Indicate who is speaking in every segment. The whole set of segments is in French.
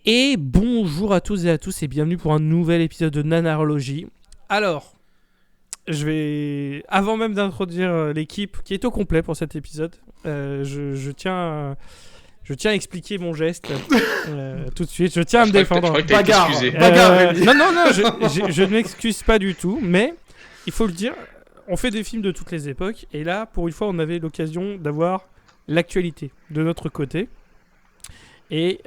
Speaker 1: Et bonjour à tous et à tous et bienvenue pour un nouvel épisode de Nanarologie. Alors, avant même d'introduire l'équipe qui est au complet pour cet épisode, je tiens à expliquer mon geste tout de suite. Je tiens à me défendre.
Speaker 2: Bagarre.
Speaker 1: Non, je ne m'excuse pas du tout, mais il faut le dire, on fait des films de toutes les époques et là, pour une fois, on avait l'occasion d'avoir l'actualité de notre côté. Et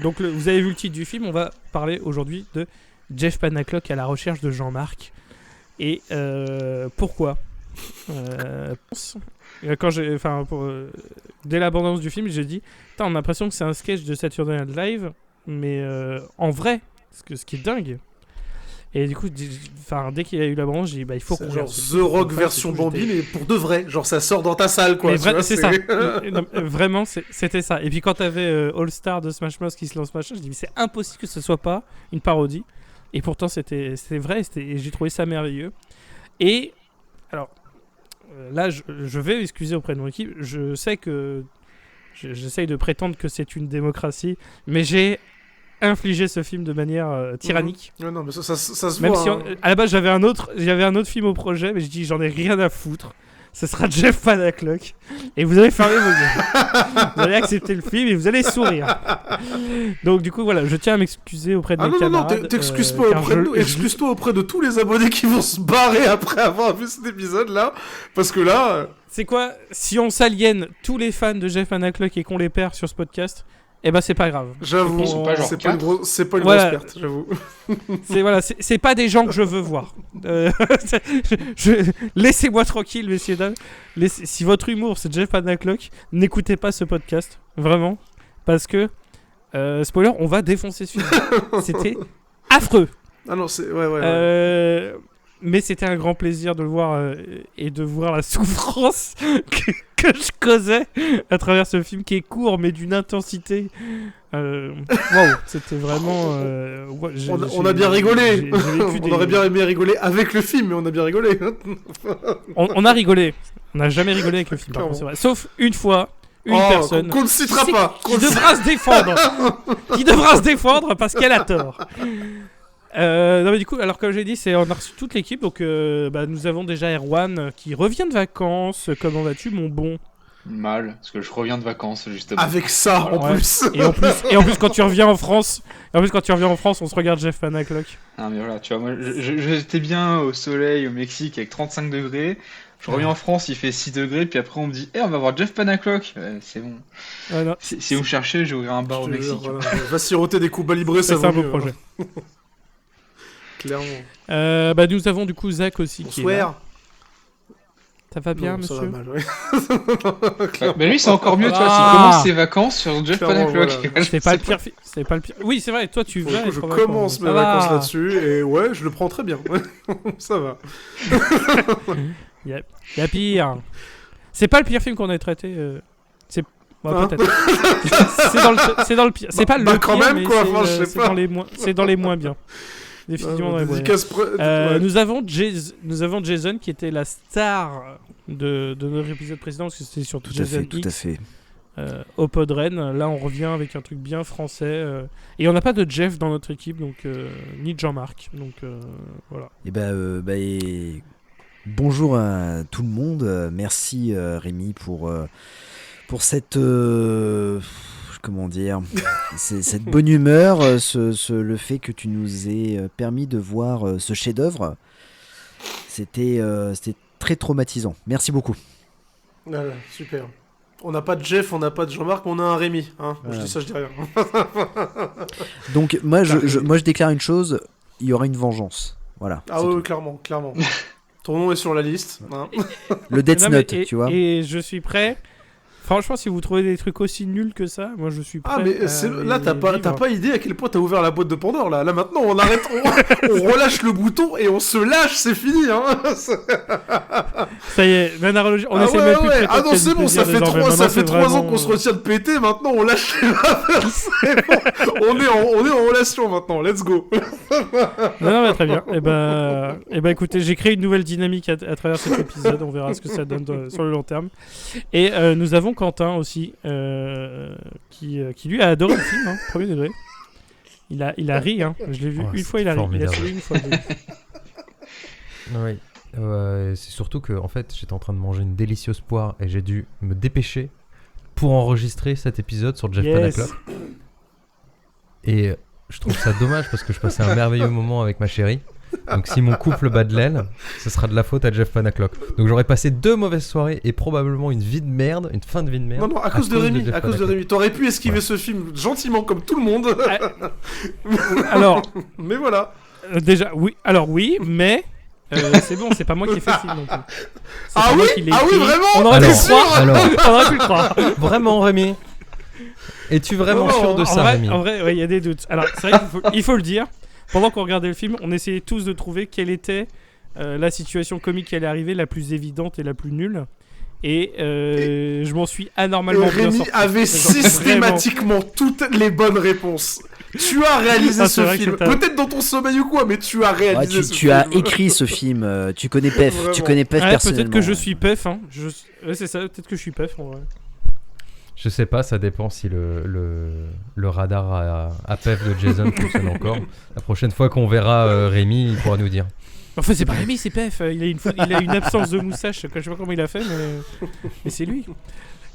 Speaker 1: donc vous avez vu le titre du film, on va parler aujourd'hui de Jeff Panaclock à la recherche de Jean-Marc. Et pourquoi dès l'abondance du film, j'ai dit on a l'impression que c'est un sketch de Saturday Night Live, mais en vrai, ce qui est dingue. Et du coup, dès qu'il y a eu l'abondance, j'ai dit il faut qu'on
Speaker 2: genre The Rock version Bambi, mais pour de vrai, genre ça sort dans ta salle quoi.
Speaker 1: C'est ça. Non, vraiment, c'était ça. Et puis quand t'avais All Star de Smash Bros qui se lance machin, je dis mais c'est impossible que ce soit pas une parodie. Et pourtant c'était vrai, et j'ai trouvé ça merveilleux. Et alors là, je vais m'excuser auprès de mon équipe. Je sais que j'essaye de prétendre que c'est une démocratie, mais j'ai infligé ce film de manière tyrannique.
Speaker 2: Non, mais ça se
Speaker 1: même
Speaker 2: voit.
Speaker 1: Si à la base j'avais un autre film au projet, mais je dis j'en ai rien à foutre. Ce sera Jeff Panaclock et vous allez fermer vos gueules. Vous allez accepter le film et vous allez sourire. Donc du coup voilà, je tiens à m'excuser auprès de mes camarades.
Speaker 2: Non, t'excuses pas auprès de nous, excuse-toi auprès de tous les abonnés qui vont se barrer après avoir vu cet épisode là, parce que là.
Speaker 1: C'est quoi, si on s'aliène tous les fans de Jeff Panaclock et qu'on les perd sur ce podcast, c'est pas grave.
Speaker 2: J'avoue, c'est pas une grosse perte, j'avoue.
Speaker 1: C'est pas des gens que je veux voir. Laissez-moi tranquille, messieurs dames. Si votre humour c'est Jeff Panaclock, n'écoutez pas ce podcast, vraiment, parce que spoiler, on va défoncer ce film. C'était affreux.
Speaker 2: Ah non, c'est ouais.
Speaker 1: Mais c'était un grand plaisir de le voir et de voir la souffrance que je causais à travers ce film qui est court mais d'une intensité. Waouh, c'était vraiment.
Speaker 2: On a bien rigolé. On aurait bien aimé rigoler avec le film, mais on a bien rigolé.
Speaker 1: on a rigolé. On n'a jamais rigolé avec le film, par contre, c'est vrai. Sauf une fois. Une personne
Speaker 2: qu'on ne citera pas,
Speaker 1: qui devra se défendre. Qui devra se défendre parce qu'elle a tort. Non mais du coup, alors comme j'ai dit, on a reçu toute l'équipe, donc nous avons déjà Erwan qui revient de vacances. Comment vas-tu, mon bon?
Speaker 3: Mal, parce que je reviens de vacances justement.
Speaker 2: Avec ça,
Speaker 3: voilà.
Speaker 2: en plus.
Speaker 1: Et en plus quand tu reviens en France, on se regarde Jeff Panaclock.
Speaker 3: Ah mais voilà, tu vois, moi j'étais bien au soleil au Mexique avec 35 degrés. Je reviens en France, il fait 6 degrés, puis après on me dit on va voir Jeff Panaclock. C'est bon.
Speaker 1: Non.
Speaker 3: Si vous cherchez, j'ai ouvert un bar au Mexique.
Speaker 2: Voilà. Va siroter des Cuba Libre, ça
Speaker 1: c'est un
Speaker 2: vaut
Speaker 1: beau
Speaker 2: mieux,
Speaker 1: projet.
Speaker 2: Clairement.
Speaker 1: Nous avons du coup Zach aussi qui est là. Ça va bien, monsieur?
Speaker 2: Ça va mal, ouais.
Speaker 3: Mais lui, c'est encore mieux, tu vois, s'il commence ses vacances sur Jeff Panaclock.
Speaker 1: Voilà. C'est pas le pire. Oui, c'est vrai, toi tu vas.
Speaker 2: Je commence mes vacances là-dessus, et ouais, je le prends très bien. Ça va.
Speaker 1: Y a pire. C'est pas le pire film qu'on ait traité. Peut-être. c'est dans le pire. C'est pas le pire,
Speaker 2: quand même,
Speaker 1: mais
Speaker 2: quoi. Je sais pas.
Speaker 1: C'est dans les moins bien. Définitivement dans les moins bien.
Speaker 2: Ouais.
Speaker 1: Nous avons Jason qui était la star de notre épisode précédent, parce que c'était sur Jason
Speaker 4: tout à fait.
Speaker 1: Au Podren. Là, on revient avec un truc bien français. Et on n'a pas de Jeff dans notre équipe, donc ni de Jean-Marc. Donc voilà.
Speaker 4: Et bonjour à tout le monde. Merci Rémi pour cette comment dire, cette bonne humeur, le fait que tu nous aies permis de voir ce chef-d'œuvre. C'était très traumatisant. Merci beaucoup.
Speaker 2: Voilà, super. On n'a pas de Jeff, on n'a pas de Jean-Marc, on a un Rémi. Hein.
Speaker 4: Voilà.
Speaker 2: Je dis ça, je dis rien.
Speaker 4: Donc moi je déclare une chose, il y aura une vengeance. Voilà.
Speaker 2: Ah oui, clairement. Ton nom est sur la liste. Hein.
Speaker 4: Le Death Note, tu vois.
Speaker 1: Et je suis prêt. Franchement, si vous trouvez des trucs aussi nuls que ça, moi je suis prêt.
Speaker 2: Ah, mais là, t'as pas idée à quel point t'as ouvert la boîte de Pandore, là. Là, maintenant, on arrête, on relâche le bouton et on se lâche, c'est fini, hein.
Speaker 1: Ça y est, Nanarologie, on essaie même plus de
Speaker 2: Ah non, c'est bon, ça fait 3 ans qu'on se retient de péter, maintenant, on lâche les affaires, c'est bon. On est en relation, maintenant, let's go.
Speaker 1: Non, mais très bien. Et bah, écoutez, j'ai créé une nouvelle dynamique à travers cet épisode, on verra ce que ça donne sur le long terme. Et nous avons Quentin aussi, qui lui a adoré le film, premier degré. Il a ri, je l'ai vu une fois, il a ri. Il a souri une fois.
Speaker 5: Oui. C'est surtout que en fait, j'étais en train de manger une délicieuse poire et j'ai dû me dépêcher pour enregistrer cet épisode sur Jeff Panaclock. Et je trouve ça dommage parce que je passais un merveilleux moment avec ma chérie. Donc si mon couple bat de l'aile, ce sera de la faute à Jeff Panaclock. Donc j'aurais passé 2 mauvaises soirées et probablement une vie de merde, une fin de vie de merde.
Speaker 2: Non, à cause de Rémi. T'aurais pu esquiver ce film gentiment comme tout le monde.
Speaker 1: Alors,
Speaker 2: mais voilà.
Speaker 1: Déjà, oui, mais c'est bon, c'est pas moi qui ai fait le film non plus.
Speaker 2: Ah oui, vraiment.
Speaker 1: On aurait pu le croire.
Speaker 5: Vraiment, Rémi. Es-tu vraiment sûr de ça, Rémi ?
Speaker 1: En vrai, il y a des doutes. Alors, c'est vrai qu'il faut le dire. Pendant qu'on regardait le film, on essayait tous de trouver quelle était la situation comique qui allait arriver, la plus évidente et la plus nulle. Et je m'en suis anormalement bien sorti.
Speaker 2: Rémi avait systématiquement toutes les bonnes réponses. Tu as réalisé ce film. Peut-être dans ton sommeil ou quoi, mais tu as réalisé ce film.
Speaker 4: Tu as écrit ce film. Tu connais Pef. Vraiment. Tu connais Pef personnellement.
Speaker 1: Peut-être que je suis Pef. C'est ça, peut-être que je suis Pef en vrai.
Speaker 5: Je sais pas, ça dépend si le radar à Pef de Jason fonctionne encore. La prochaine fois qu'on verra Rémi, il pourra nous dire.
Speaker 1: Enfin, c'est pas Rémi, c'est Pef. Il a une absence de moustache. Je sais pas comment il a fait, mais c'est lui.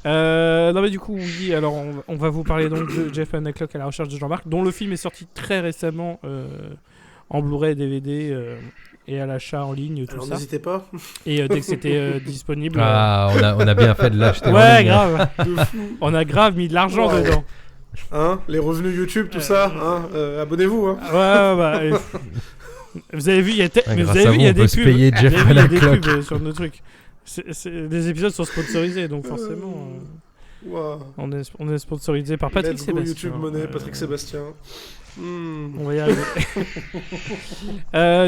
Speaker 1: Non, mais du coup, oui, alors on va vous parler donc de Jeff Panaclock à la recherche de Jean-Marc, dont le film est sorti très récemment en Blu-ray, DVD et à l'achat en ligne, tout ça.
Speaker 2: N'hésitez pas.
Speaker 1: Et dès que c'était disponible.
Speaker 5: Ah, on a bien fait de l'acheter.
Speaker 1: Ouais, grave. On a grave mis de l'argent dedans.
Speaker 2: Les revenus YouTube, tout ça. Abonnez-vous.
Speaker 1: Ouais. Vous avez vu, il y a des pubs.
Speaker 5: Il y a des
Speaker 1: pubs sur nos trucs. Les épisodes sont sponsorisés, donc forcément. On est sponsorisé par Patrick Sébastien.
Speaker 2: YouTube Money, Patrick Sébastien.
Speaker 1: On va y arriver.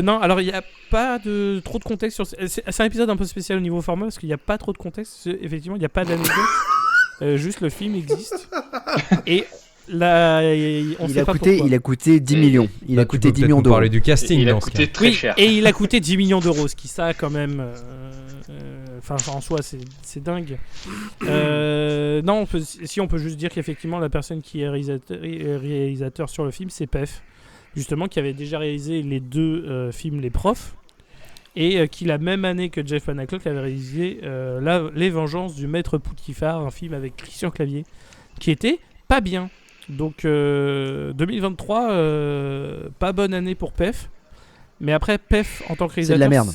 Speaker 1: Non, alors il n'y a pas trop de contexte sur. C'est un épisode un peu spécial au niveau format parce qu'il n'y a pas trop de contexte. Effectivement, il n'y a pas d'anecdote. Juste le film existe. Et là, il
Speaker 4: a coûté 10 millions. Il a coûté 10 millions d'euros.
Speaker 5: On parlait du casting.
Speaker 3: Il a coûté très cher.
Speaker 1: Et il a coûté 10 millions d'euros, ce qui ça quand même. En soi, c'est dingue. Non, on peut juste dire qu'effectivement, la personne qui est réalisateur sur le film, c'est Pef, justement, qui avait déjà réalisé les 2 films Les Profs, et qui, la même année que Jeff Panaclock, avait réalisé Les Vengeances du Maître Poutifard, un film avec Christian Clavier, qui était pas bien. Donc, 2023, pas bonne année pour Pef. Mais après, Pef, en tant que réalisateur,
Speaker 4: c'est de la merde.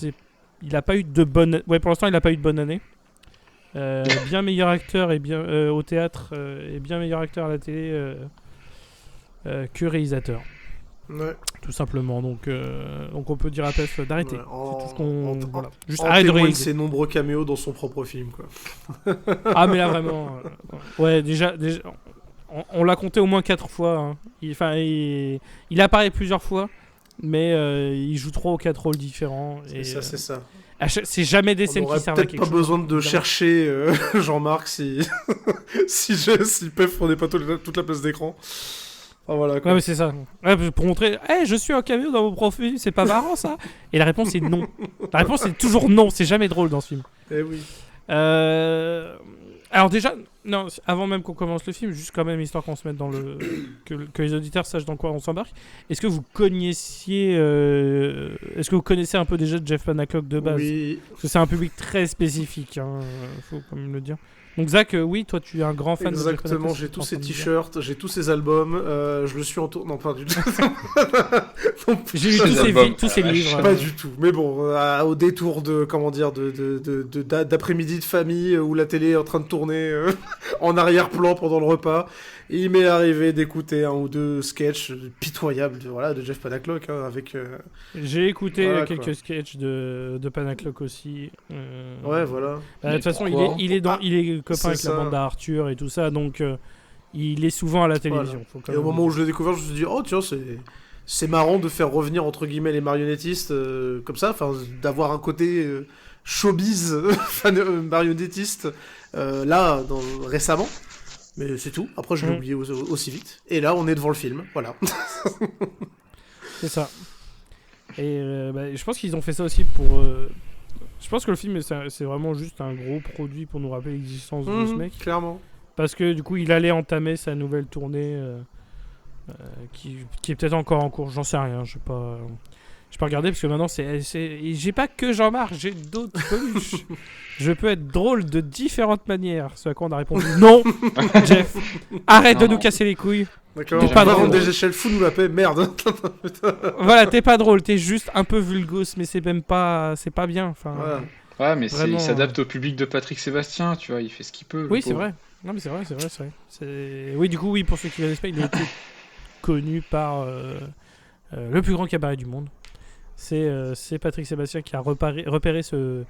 Speaker 1: Il a pas eu de bonne. Ouais, pour l'instant, il a pas eu de bonne année. Bien meilleur acteur et bien au théâtre et bien meilleur acteur à la télé que réalisateur.
Speaker 2: Ouais.
Speaker 1: Tout simplement. Donc on peut dire à Pef d'arrêter. C'est tout ce qu'on. Voilà. Juste
Speaker 2: arrête de réaliser ses nombreux caméos dans son propre film, quoi.
Speaker 1: Ah mais là vraiment. Ouais, déjà. On l'a compté au moins 4 fois. Il apparaît plusieurs fois. Mais il joue 3 ou 4 rôles différents. C'est
Speaker 2: ça.
Speaker 1: C'est jamais des scènes qui servent à quelque chose.
Speaker 2: On n'aurait peut-être pas besoin de chercher Jean-Marc si Pef prenait pas toute la place d'écran. Enfin, voilà, quoi.
Speaker 1: Ouais, mais c'est ça. Pour montrer, je suis un caméo dans mon profil, c'est pas marrant ça. Et la réponse est non. La réponse est toujours non, c'est jamais drôle dans ce film.
Speaker 2: Eh oui.
Speaker 1: Alors déjà, non, avant même qu'on commence le film, juste quand même histoire qu'on se mette dans le que les auditeurs sachent dans quoi on s'embarque. Est-ce que vous connaissez un peu déjà Jeff Panaclock de base ?
Speaker 2: Oui.
Speaker 1: Parce que c'est un public très spécifique, faut quand même le dire. Donc Zach, oui, toi tu es un grand fan de Jeff Panaclock.
Speaker 2: Exactement, j'ai tous ses t-shirts, j'ai tous ses albums, je le suis en tour... Non, pas du tout.
Speaker 1: J'ai lu tous ses livres.
Speaker 2: Pas du tout, mais bon, au détour d'après-midi de famille où la télé est en train de tourner en arrière-plan pendant le repas, il m'est arrivé d'écouter 1 ou 2 sketchs pitoyables de Jeff Panaclock avec...
Speaker 1: J'ai écouté quelques sketchs de Panaclock aussi.
Speaker 2: Ouais, voilà.
Speaker 1: De toute façon, il est copain avec la bande à Arthur et tout ça, donc il est souvent à la télévision.
Speaker 2: Voilà. Et au moment où je l'ai découvert, je me suis dit, oh tiens, c'est marrant de faire revenir entre guillemets les marionnettistes comme ça, d'avoir un côté showbiz marionnettiste récemment. Mais c'est tout. Après, je l'ai oublié aussi vite. Et là, on est devant le film. Voilà.
Speaker 1: C'est ça. Et je pense qu'ils ont fait ça aussi pour... Je pense que le film, c'est vraiment juste un gros produit pour nous rappeler l'existence de ce mec.
Speaker 2: Clairement.
Speaker 1: Parce que du coup, il allait entamer sa nouvelle tournée qui est peut-être encore en cours. J'en sais rien. Je vais pas regarder parce que maintenant, j'ai pas que Jean-Marc, j'ai d'autres peluches. Je peux être drôle de différentes manières. Ce à quoi on a répondu non, Jeff. Arrête de nous casser les couilles.
Speaker 2: D'accord,
Speaker 1: T'es
Speaker 2: on
Speaker 1: pas
Speaker 2: va
Speaker 1: drôle.
Speaker 2: vendre des échelles fous, nous la paix, merde.
Speaker 1: Voilà, t'es pas drôle, t'es juste un peu vulgose, mais c'est même pas, c'est pas bien. Enfin,
Speaker 2: Voilà.
Speaker 3: Ouais, mais
Speaker 1: Vraiment,
Speaker 3: il s'adapte au public de Patrick Sébastien, tu vois, il fait ce qu'il peut. le
Speaker 1: oui, c'est
Speaker 3: pauvre.
Speaker 1: vrai. Non, mais c'est vrai. Oui, du coup, oui, pour ceux qui connaissent pas, il a été connu par le plus grand cabaret du monde. C'est Patrick Sébastien qui a repéré ce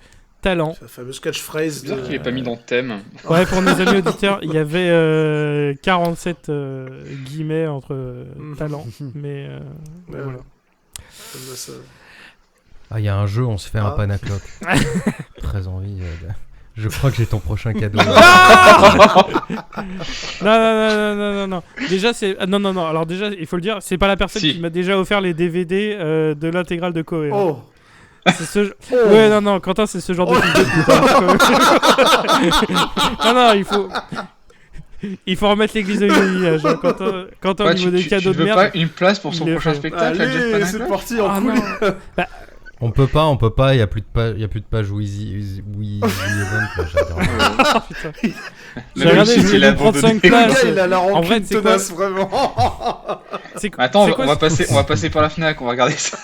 Speaker 1: talent.
Speaker 2: C'est la fameuse catchphrase.
Speaker 3: C'est bizarre qu'il ait pas mis dans le thème.
Speaker 1: Ouais, pour nos amis auditeurs, il y avait 47 guillemets entre talent, mais
Speaker 2: Ouais,
Speaker 1: voilà.
Speaker 2: Ça-
Speaker 5: Ah, il y a un jeu, on se fait un
Speaker 2: Ah.
Speaker 5: panacloc. Très envie. Je crois que j'ai ton prochain cadeau.
Speaker 1: Non. Déjà, c'est non. Alors déjà, il faut le dire, c'est pas la personne
Speaker 3: Si.
Speaker 1: qui m'a déjà offert les DVD de l'intégrale de Koé. hein.
Speaker 2: Oh.
Speaker 1: C'est ce... Ouais, non, Quentin, c'est ce genre de fils de pute, hein. Non, il faut remettre l'église au village. Hein. Quentin, au
Speaker 3: Ouais,
Speaker 1: niveau des
Speaker 3: tu
Speaker 1: cadeaux de
Speaker 3: veux
Speaker 1: merde.
Speaker 3: pas une place pour son
Speaker 1: il le
Speaker 3: prochain
Speaker 1: fait.
Speaker 3: spectacle à Jeff
Speaker 2: Allez, c'est
Speaker 3: Panaclock
Speaker 2: parti en
Speaker 1: Ah,
Speaker 2: couille.
Speaker 1: non.
Speaker 5: On peut pas, il y a plus de page Wheezy Event, là, j'adore.
Speaker 1: Oh, putain.
Speaker 3: J'ai
Speaker 1: J'ai regardé, je voulais prendre 5
Speaker 2: Le
Speaker 1: places.
Speaker 2: gars, il a la
Speaker 1: En vrai,
Speaker 2: rancune
Speaker 1: c'est quoi
Speaker 2: tenace, vraiment.
Speaker 3: Attends,
Speaker 1: c'est quoi,
Speaker 3: on va passer par la Fnac, on va regarder ça.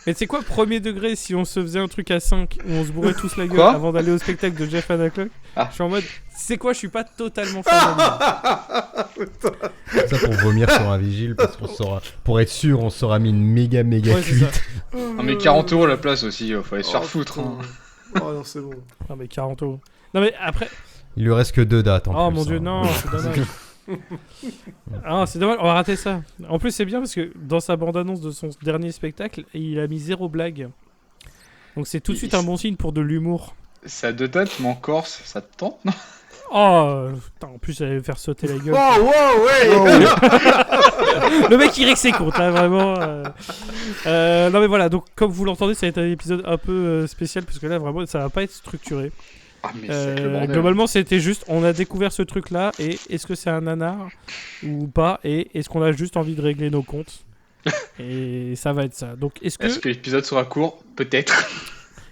Speaker 1: Mais c'est quoi, premier degré, si on se faisait un truc à 5 où on se bourrait tous la gueule
Speaker 3: Quoi
Speaker 1: avant d'aller au spectacle de Jeff Panaclock?
Speaker 3: Ah.
Speaker 1: Je suis en mode, c'est quoi, je suis pas totalement fan de lui.
Speaker 5: Ça pour vomir sur un vigile, parce qu'on saura, pour être sûr, on sera mis une méga
Speaker 1: Ouais, c'est
Speaker 5: cuite.
Speaker 1: ça.
Speaker 3: Non, mais 40€ la place aussi, faut aller se faire
Speaker 2: Oh,
Speaker 3: foutre.
Speaker 2: putain.
Speaker 3: Hein.
Speaker 2: Oh non, c'est bon.
Speaker 1: Non, mais 40 euros. Non, mais après,
Speaker 5: Il lui reste que 2 dates en
Speaker 1: oh
Speaker 5: plus.
Speaker 1: mon dieu,
Speaker 5: hein.
Speaker 1: non, c'est dommage. Ah, c'est dommage, on va rater ça. En plus, c'est bien parce que dans sa bande-annonce de son dernier spectacle, il a mis 0 blague. Donc c'est tout de suite un bon signe pour de l'humour.
Speaker 3: C'est à 2 dates, mais en Corse, ça te tente, non?
Speaker 1: Oh, putain, en plus, ça allait me faire sauter la gueule.
Speaker 2: Oh, wow, ouais.
Speaker 1: Le mec, il règle ses comptes, hein, vraiment. Non, mais voilà, donc comme vous l'entendez, ça va être un épisode un peu spécial parce que là, vraiment, ça va pas être structuré.
Speaker 3: Ah, mais c'est le bordel.
Speaker 1: Globalement, c'était juste, on a découvert ce truc-là et est-ce que c'est un nanar ou pas, et est-ce qu'on a juste envie de régler nos comptes? Et ça va être ça. Donc, est-ce
Speaker 3: Est-ce
Speaker 1: que
Speaker 3: que l'épisode sera court? Peut-être.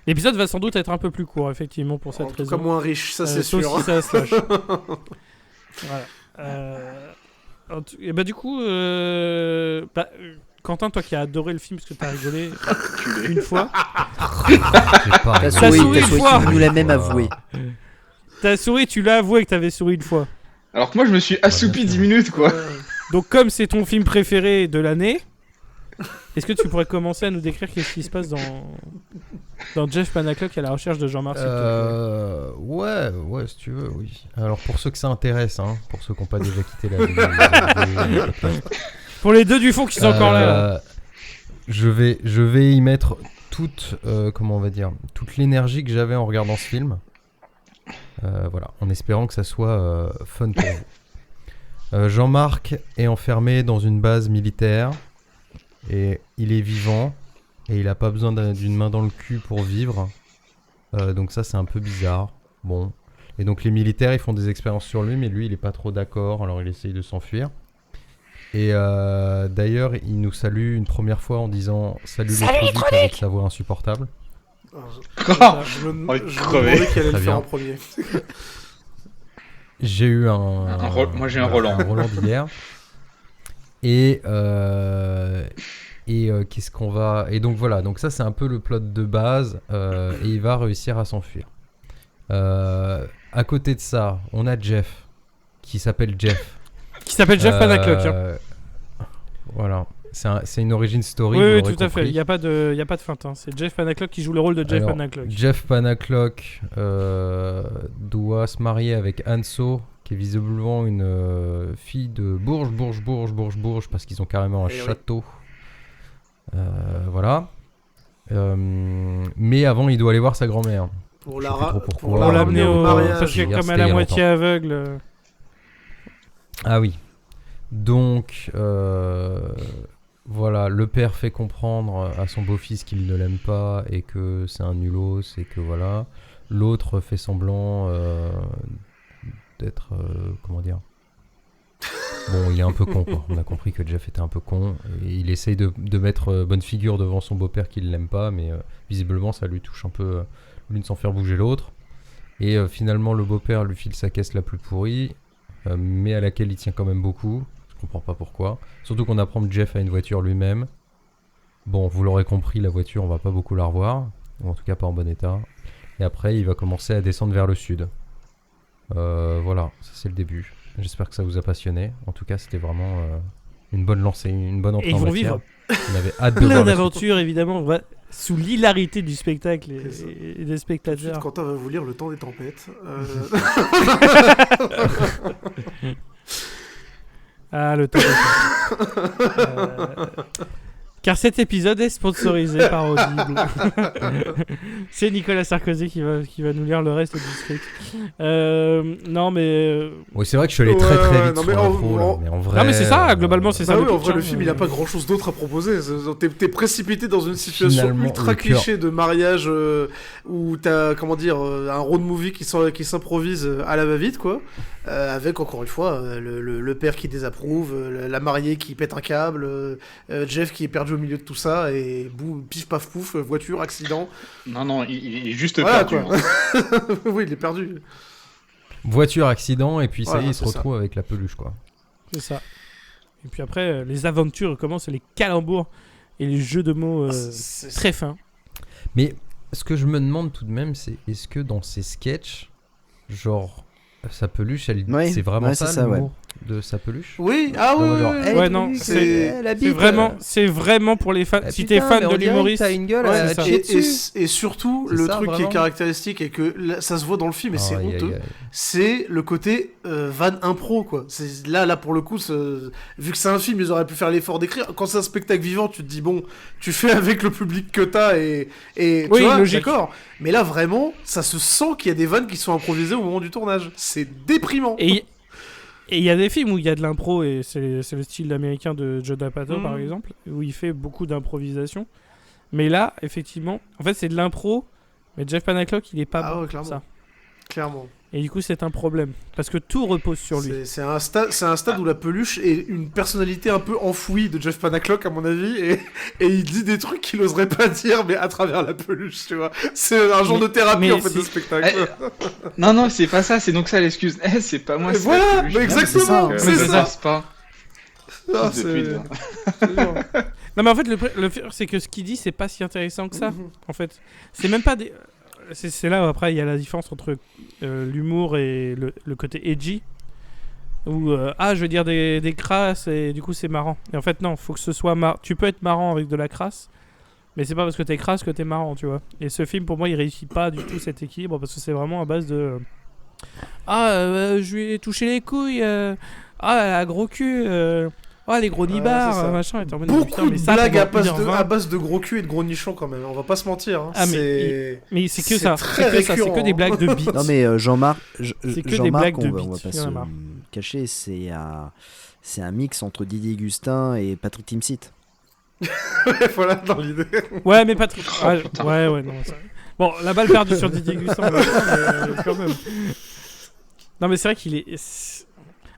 Speaker 1: l'épisode va sans doute être un peu plus court, effectivement, pour
Speaker 2: En
Speaker 1: cette
Speaker 2: tout
Speaker 1: raison.
Speaker 2: cas, moins riche, ça c'est
Speaker 1: Sauf
Speaker 2: sûr.
Speaker 1: si ça se lâche. Voilà. Et bah, du coup, Quentin, toi qui as adoré le film parce que t'as rigolé une fois,
Speaker 5: J'ai pas
Speaker 4: T'as
Speaker 5: rigolé.
Speaker 1: souri une fois.
Speaker 4: tu nous l'as même avoué.
Speaker 1: t'as souri, tu l'as avoué que t'avais souri une fois.
Speaker 3: Alors que moi, je me suis assoupi 10 minutes, quoi.
Speaker 1: Donc, comme c'est ton film préféré de l'année, est-ce que tu pourrais commencer à nous décrire qu'est-ce qui se passe dans Jeff Panaclock à la recherche de Jean-Marc s'il te plaît.
Speaker 5: Ouais, si tu veux, oui. Alors pour ceux que ça intéresse, hein, pour ceux qui n'ont pas déjà quitté la
Speaker 1: Pour les deux du fond qui sont encore là.
Speaker 5: je vais y mettre toute, comment on va dire, toute l'énergie que j'avais en regardant ce film. Voilà, en espérant que ça soit fun pour vous. Jean-Marc est enfermé dans une base militaire et il est vivant et il a pas besoin d'une main dans le cul pour vivre. Donc ça c'est un peu bizarre. Bon. Et donc les militaires ils font des expériences sur lui mais lui il est pas trop d'accord alors il essaye de s'enfuir. Et d'ailleurs il nous salue une première fois en disant salut les trucs avec sa voix insupportable.
Speaker 2: Je me
Speaker 3: Oh,
Speaker 2: je me
Speaker 3: crevé.
Speaker 2: demandais qui allait le
Speaker 5: Très
Speaker 2: faire
Speaker 5: bien.
Speaker 2: en premier.
Speaker 5: J'ai eu
Speaker 3: Moi j'ai un Roland.
Speaker 5: Un Roland d'hier. Et qu'est-ce qu'on va... Et donc voilà, donc ça c'est un peu le plot de base et il va réussir à s'enfuir. À côté de ça, on a Jeff qui s'appelle Jeff.
Speaker 1: Qui s'appelle Jeff Panaclock. Hein.
Speaker 5: Voilà, c'est une origin story.
Speaker 1: Oui,
Speaker 5: vous
Speaker 1: oui,
Speaker 5: l'aurez
Speaker 1: tout à fait.
Speaker 5: compris.
Speaker 1: Il n'y a pas de feinte. Hein. C'est Jeff Panaclock qui joue le rôle de Jeff
Speaker 5: Alors,
Speaker 1: Panaclock.
Speaker 5: Jeff Panaclock doit se marier avec Hanso, qui est visiblement une fille de Bourges, parce qu'ils ont carrément un
Speaker 2: Eh oui.
Speaker 5: château. Voilà. Mais avant, il doit aller voir sa grand-mère.
Speaker 2: Pour
Speaker 5: Je
Speaker 2: la
Speaker 5: sais plus trop pourquoi.
Speaker 1: Pour
Speaker 5: la
Speaker 1: l'amener au.
Speaker 2: mariage.
Speaker 1: Parce que
Speaker 5: Hier,
Speaker 1: comme
Speaker 5: c'était
Speaker 1: elle est
Speaker 5: il y
Speaker 1: à
Speaker 5: a
Speaker 1: moitié
Speaker 5: longtemps.
Speaker 1: aveugle.
Speaker 5: Ah oui. Donc, Voilà, le père fait comprendre à son beau-fils qu'il ne l'aime pas et que c'est un nulos et que voilà. L'autre fait semblant d'être... comment dire. Bon, il est un peu con, quoi. On a compris que Jeff était un peu con. Et il essaye de mettre bonne figure devant son beau-père qu'il l'aime pas, mais visiblement ça lui touche un peu l'une sans faire bouger l'autre. Et finalement, le beau-père lui file sa caisse la plus pourrie, mais à laquelle il tient quand même beaucoup. Je comprends pas pourquoi. Surtout qu'on apprend que Jeff a une voiture lui-même. Bon, vous l'aurez compris, la voiture, on va pas beaucoup la revoir. Ou en tout cas pas en bon état. Et après, il va commencer à descendre vers le sud. Voilà, ça c'est le début. J'espère que ça vous a passionné. En tout cas, c'était vraiment une bonne lancée, une bonne entrée
Speaker 1: Et ils
Speaker 5: en
Speaker 1: vont
Speaker 5: matière.
Speaker 1: vivre
Speaker 5: On avait hâte de
Speaker 1: plein
Speaker 5: voir la suite.
Speaker 1: d'aventures, évidemment, sous l'hilarité du spectacle et des
Speaker 2: Tout de suite,
Speaker 1: spectateurs.
Speaker 2: Quentin va vous lire Le Temps des Tempêtes.
Speaker 1: Ah, le temps car cet épisode est sponsorisé par Audible. C'est Nicolas Sarkozy qui va nous lire le reste du script. Non, mais...
Speaker 5: Oui, c'est vrai que je suis allé très
Speaker 2: Ouais,
Speaker 5: vite
Speaker 2: non,
Speaker 5: sur
Speaker 2: mais
Speaker 5: l'intro, là,
Speaker 2: en-
Speaker 5: mais en vrai...
Speaker 1: Non, mais c'est ça, globalement, c'est ça.
Speaker 2: Ah
Speaker 1: le
Speaker 2: oui, en
Speaker 1: pitch,
Speaker 2: vrai, le
Speaker 1: hein.
Speaker 2: film, il a pas grand chose d'autre à proposer. T'es précipité dans une situation
Speaker 5: Finalement,
Speaker 2: ultra
Speaker 5: le cœur.
Speaker 2: cliché de mariage où t'as, comment dire, un road movie qui s'improvise à la va-vite, quoi. Avec, encore une fois, le père qui désapprouve, la mariée qui pète un câble, Jeff qui est perdu au milieu de tout ça, et boum, pif paf pouf, voiture, accident.
Speaker 3: Non, il est juste
Speaker 2: Voilà,
Speaker 3: perdu.
Speaker 2: quoi.
Speaker 3: hein.
Speaker 2: Oui, il est perdu.
Speaker 5: Voiture, accident, et puis ça
Speaker 2: Voilà,
Speaker 5: y est, il se
Speaker 2: c'est ça.
Speaker 5: retrouve avec la peluche, quoi.
Speaker 1: C'est ça. Et puis après, les aventures commencent, les calembours et les jeux de mots
Speaker 2: C'est-
Speaker 1: très fins.
Speaker 5: Mais ce que je me demande tout de même, c'est est-ce que dans ces sketchs, genre, sa peluche,
Speaker 4: Ouais,
Speaker 5: c'est vraiment
Speaker 4: ouais,
Speaker 5: ça,
Speaker 4: c'est ça,
Speaker 5: l'humour de sa peluche?
Speaker 2: Oui, ah oui,
Speaker 5: Genre,
Speaker 2: oui,
Speaker 5: genre,
Speaker 2: oui.
Speaker 5: hey,
Speaker 1: Ouais, non, c'est vraiment pour les fans. Si t'es fan de l'humoriste,
Speaker 5: T'as une gueule
Speaker 2: Ouais,
Speaker 5: à
Speaker 1: c'est ça.
Speaker 5: chier
Speaker 2: et surtout,
Speaker 5: C'est
Speaker 2: le
Speaker 5: ça,
Speaker 2: truc qui
Speaker 5: vraiment
Speaker 2: est caractéristique et que là, ça se voit dans le film et c'est
Speaker 5: Aïe, aïe,
Speaker 2: honteux,
Speaker 5: aïe.
Speaker 2: c'est le côté van impro, quoi. C'est là pour le coup, vu que c'est un film, ils auraient pu faire l'effort d'écrire. Quand c'est un spectacle vivant, tu te dis bon, tu fais avec le public que t'as et
Speaker 1: Oui,
Speaker 2: tu vois,
Speaker 1: logique.
Speaker 2: d'accord. Mais là vraiment, ça se sent qu'il y a des vannes qui sont improvisées au moment du tournage. C'est déprimant.
Speaker 1: Et il y a des films où il y a de l'impro, et c'est le style américain de Judd Apatow, par
Speaker 2: Mhm.
Speaker 1: exemple, où il fait beaucoup d'improvisation. Mais là, effectivement, en fait, c'est de l'impro, mais Jeff Panaclock, il est pas
Speaker 2: Ah
Speaker 1: bon
Speaker 2: ouais,
Speaker 1: pour
Speaker 2: clairement.
Speaker 1: ça.
Speaker 2: Clairement.
Speaker 1: Et du coup, c'est un problème, parce que tout repose sur lui.
Speaker 2: C'est un stade où la peluche est une personnalité un peu enfouie de Jeff Panaclock, à mon avis, et il dit des trucs qu'il oserait pas dire, mais à travers la peluche, tu vois. C'est un genre
Speaker 1: Mais-
Speaker 2: de thérapie,
Speaker 1: mais
Speaker 2: en fait, de
Speaker 1: c'est-
Speaker 2: spectacle.
Speaker 3: Non, c'est pas ça, c'est donc ça l'excuse. C'est pas moi,
Speaker 2: Et
Speaker 3: c'est
Speaker 2: voilà,
Speaker 3: la peluche.
Speaker 2: mais exactement,
Speaker 4: ça,
Speaker 3: Donc,
Speaker 2: c'est
Speaker 3: ça
Speaker 2: ça.
Speaker 3: passe pas.
Speaker 2: Ah,
Speaker 3: Fils de pute, hein.
Speaker 2: c'est sûr.
Speaker 1: Non, mais en fait, le pire, c'est que ce qu'il dit, c'est pas si intéressant que ça,
Speaker 2: Mhm.
Speaker 1: en fait. C'est même pas des... C'est là où, après, il y a la différence entre l'humour et le côté edgy. Où, je veux dire des crasses, et du coup, c'est marrant. Et en fait, non, faut que ce soit tu peux être marrant avec de la crasse, mais c'est pas parce que t'es crasse que t'es marrant, tu vois. Et ce film, pour moi, il réussit pas du tout cet équilibre, parce que c'est vraiment à base de... je lui ai touché les couilles, elle a gros cul, les gros nibards,
Speaker 2: c'est ça.
Speaker 1: machin. Et t'es en mode, putain,
Speaker 2: Beaucoup de
Speaker 1: mais ça,
Speaker 2: blagues
Speaker 1: pendant 1h20,
Speaker 2: à base de gros cul et de gros nichons, quand même. On va pas se mentir. Hein.
Speaker 1: Ah,
Speaker 2: c'est...
Speaker 1: mais c'est que
Speaker 2: c'est
Speaker 1: ça,
Speaker 2: très
Speaker 1: c'est que ça, c'est que
Speaker 2: récurrent,
Speaker 1: des
Speaker 2: hein.
Speaker 1: blagues de beats.
Speaker 4: Non mais Jean-Marc,
Speaker 1: C'est que des
Speaker 4: Jean-Marc,
Speaker 1: blagues de
Speaker 4: on va
Speaker 1: beats,
Speaker 4: pas
Speaker 1: il y en a
Speaker 4: se
Speaker 1: marre.
Speaker 4: cacher, c'est un mix entre Didier Gustin et Patrick Timsit.
Speaker 2: Voilà, dans l'idée.
Speaker 1: Ouais, mais Patrick.
Speaker 3: Oh,
Speaker 1: Ouais,
Speaker 3: putain.
Speaker 1: ouais, non. Bon, la balle perdue sur Didier Gustin, mais quand même. Non, mais c'est vrai qu'il est.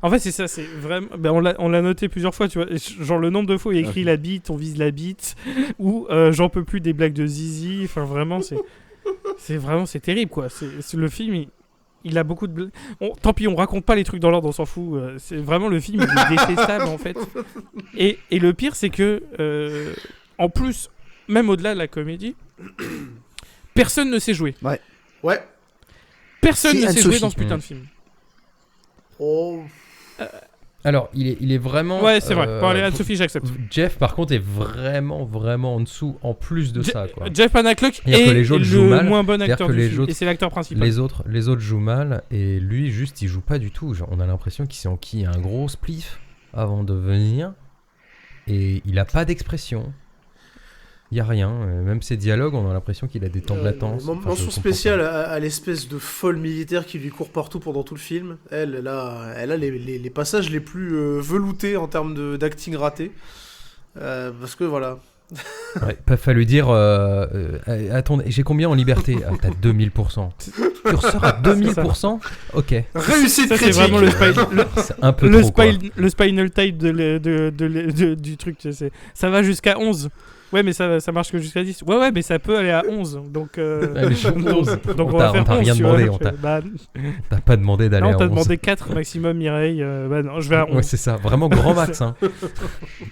Speaker 1: En fait, c'est ça, c'est vraiment. Ben, on l'a noté plusieurs fois, tu vois. Genre, le nombre de fois où il écrit
Speaker 4: Ok.
Speaker 1: la bite, on vise la bite, ou j'en peux plus des blagues de Zizi. Enfin, vraiment, c'est terrible, quoi. Le film, il a beaucoup de blagues. Tant pis, on raconte pas les trucs dans l'ordre, on s'en fout. C'est vraiment le film, il est détestable, en fait. Et le pire, c'est que, en plus, même au-delà de la comédie, personne ne sait jouer.
Speaker 2: Ouais.
Speaker 1: Personne
Speaker 4: Si,
Speaker 1: ne sait
Speaker 4: Anne-Sophie.
Speaker 1: jouer dans ce putain de film.
Speaker 2: Oh.
Speaker 5: Alors, il est vraiment...
Speaker 1: Ouais, c'est vrai. Bon, allez, Anne-Sophie, j'accepte.
Speaker 5: Jeff, par contre, est vraiment, vraiment en dessous, en plus de ça, quoi.
Speaker 1: Jeff Panaclock
Speaker 5: C'est-à-dire
Speaker 1: est
Speaker 5: que les autres jouent
Speaker 1: le
Speaker 5: mal,
Speaker 1: moins bon
Speaker 5: c'est-à-dire
Speaker 1: acteur
Speaker 5: que
Speaker 1: du
Speaker 5: les
Speaker 1: film.
Speaker 5: autres-
Speaker 1: Et c'est l'acteur principal.
Speaker 5: Les autres jouent mal, et lui, juste, il joue pas du tout. Genre, on a l'impression qu'il s'est enquillé un gros spliff avant de venir, et il a pas d'expression. Il y a rien. Même ses dialogues, on a l'impression qu'il a des temps de latence. Enfin, je
Speaker 2: Mention
Speaker 5: comprends
Speaker 2: spéciale
Speaker 5: pas.
Speaker 2: à l'espèce de folle militaire qui lui court partout pendant tout le film. Elle a les passages les plus veloutés en termes d'acting raté. Parce que voilà.
Speaker 5: Ouais, pas fallu dire attendez, j'ai combien en liberté? Ah, t'as 2000%. Curseur à 2000%. Ok.
Speaker 2: Réussite
Speaker 1: Ça, c'est
Speaker 2: critique.
Speaker 1: vraiment
Speaker 5: C'est un peu trop quoi.
Speaker 1: le spinal type du truc. Ça va jusqu'à 11. Ouais, mais ça marche que jusqu'à 10. Ouais, mais ça peut aller à 11. Donc,
Speaker 5: Allez, je 11.
Speaker 1: donc
Speaker 5: On
Speaker 1: on va
Speaker 5: t'a
Speaker 1: faire 11.
Speaker 5: rien
Speaker 1: tu
Speaker 5: demandé.
Speaker 1: vois.
Speaker 5: T'as pas demandé d'aller
Speaker 1: Non,
Speaker 5: à
Speaker 1: on t'a
Speaker 5: 11.
Speaker 1: demandé 4 maximum, Mireille. Non, je vais à 11.
Speaker 5: Ouais, c'est ça. Vraiment grand max. Hein.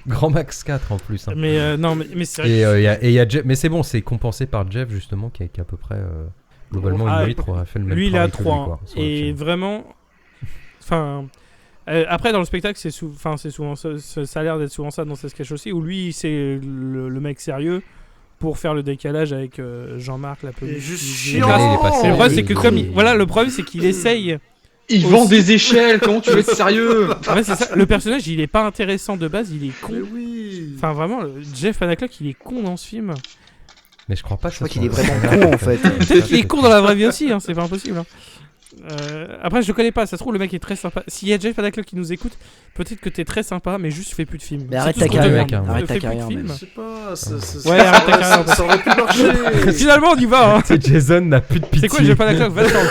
Speaker 5: Grand max 4 en plus. Hein.
Speaker 1: Mais non, mais c'est vrai.
Speaker 5: Et il y a Jeff. Mais c'est bon, c'est compensé par Jeff justement qui a à peu près globalement
Speaker 1: Ah,
Speaker 5: une 8 aurait fait le même
Speaker 1: Lui, il est à
Speaker 5: travail que
Speaker 1: 3.
Speaker 5: lui, quoi, sur le
Speaker 1: Et
Speaker 5: film.
Speaker 1: vraiment. Enfin. Après, dans le spectacle, c'est souvent ça a l'air d'être souvent ça dans ses sketchs aussi, où lui, c'est le mec sérieux pour faire le décalage avec Jean-Marc, la police.
Speaker 2: Il est juste
Speaker 1: qui-
Speaker 2: chiant.
Speaker 5: Mais il est pas
Speaker 1: Et le problème, c'est que
Speaker 5: sérieux.
Speaker 1: voilà, le problème, c'est qu'il essaye.
Speaker 3: Il
Speaker 1: Aussi.
Speaker 3: vend des échelles, comment tu veux être sérieux?
Speaker 1: Ouais, c'est ça. Le personnage, il est pas intéressant de base, il est con.
Speaker 2: Mais oui.
Speaker 1: Enfin, vraiment, Jeff Panaclock, il est con dans ce film.
Speaker 5: Mais je crois pas que
Speaker 4: Je crois
Speaker 5: ça
Speaker 4: qu'il est
Speaker 5: soit-
Speaker 4: vraiment con en fait.
Speaker 1: Peut-être qu'il est con dans la vraie vie aussi, hein, c'est pas impossible. Hein. Après, je le connais pas, ça se trouve, le mec est très sympa. S'il y a Jeff Panaclock qui nous écoute, peut-être que t'es très sympa, mais juste fais plus de films.
Speaker 4: Mais
Speaker 1: C'est
Speaker 4: arrête
Speaker 1: tout
Speaker 4: ta
Speaker 1: ce qu'on te
Speaker 4: carrière,
Speaker 1: demande.
Speaker 4: arrête ta
Speaker 1: Fais plus de
Speaker 4: carrière,
Speaker 1: films.
Speaker 2: Je sais pas.
Speaker 1: Ouais, arrête ta carrière.
Speaker 2: Ça aurait pu marcher.
Speaker 1: Finalement, on y va. Hein.
Speaker 5: Tu sais, Jason n'a plus de pitié.
Speaker 1: C'est quoi, Jeff Panaclock? Va te faire.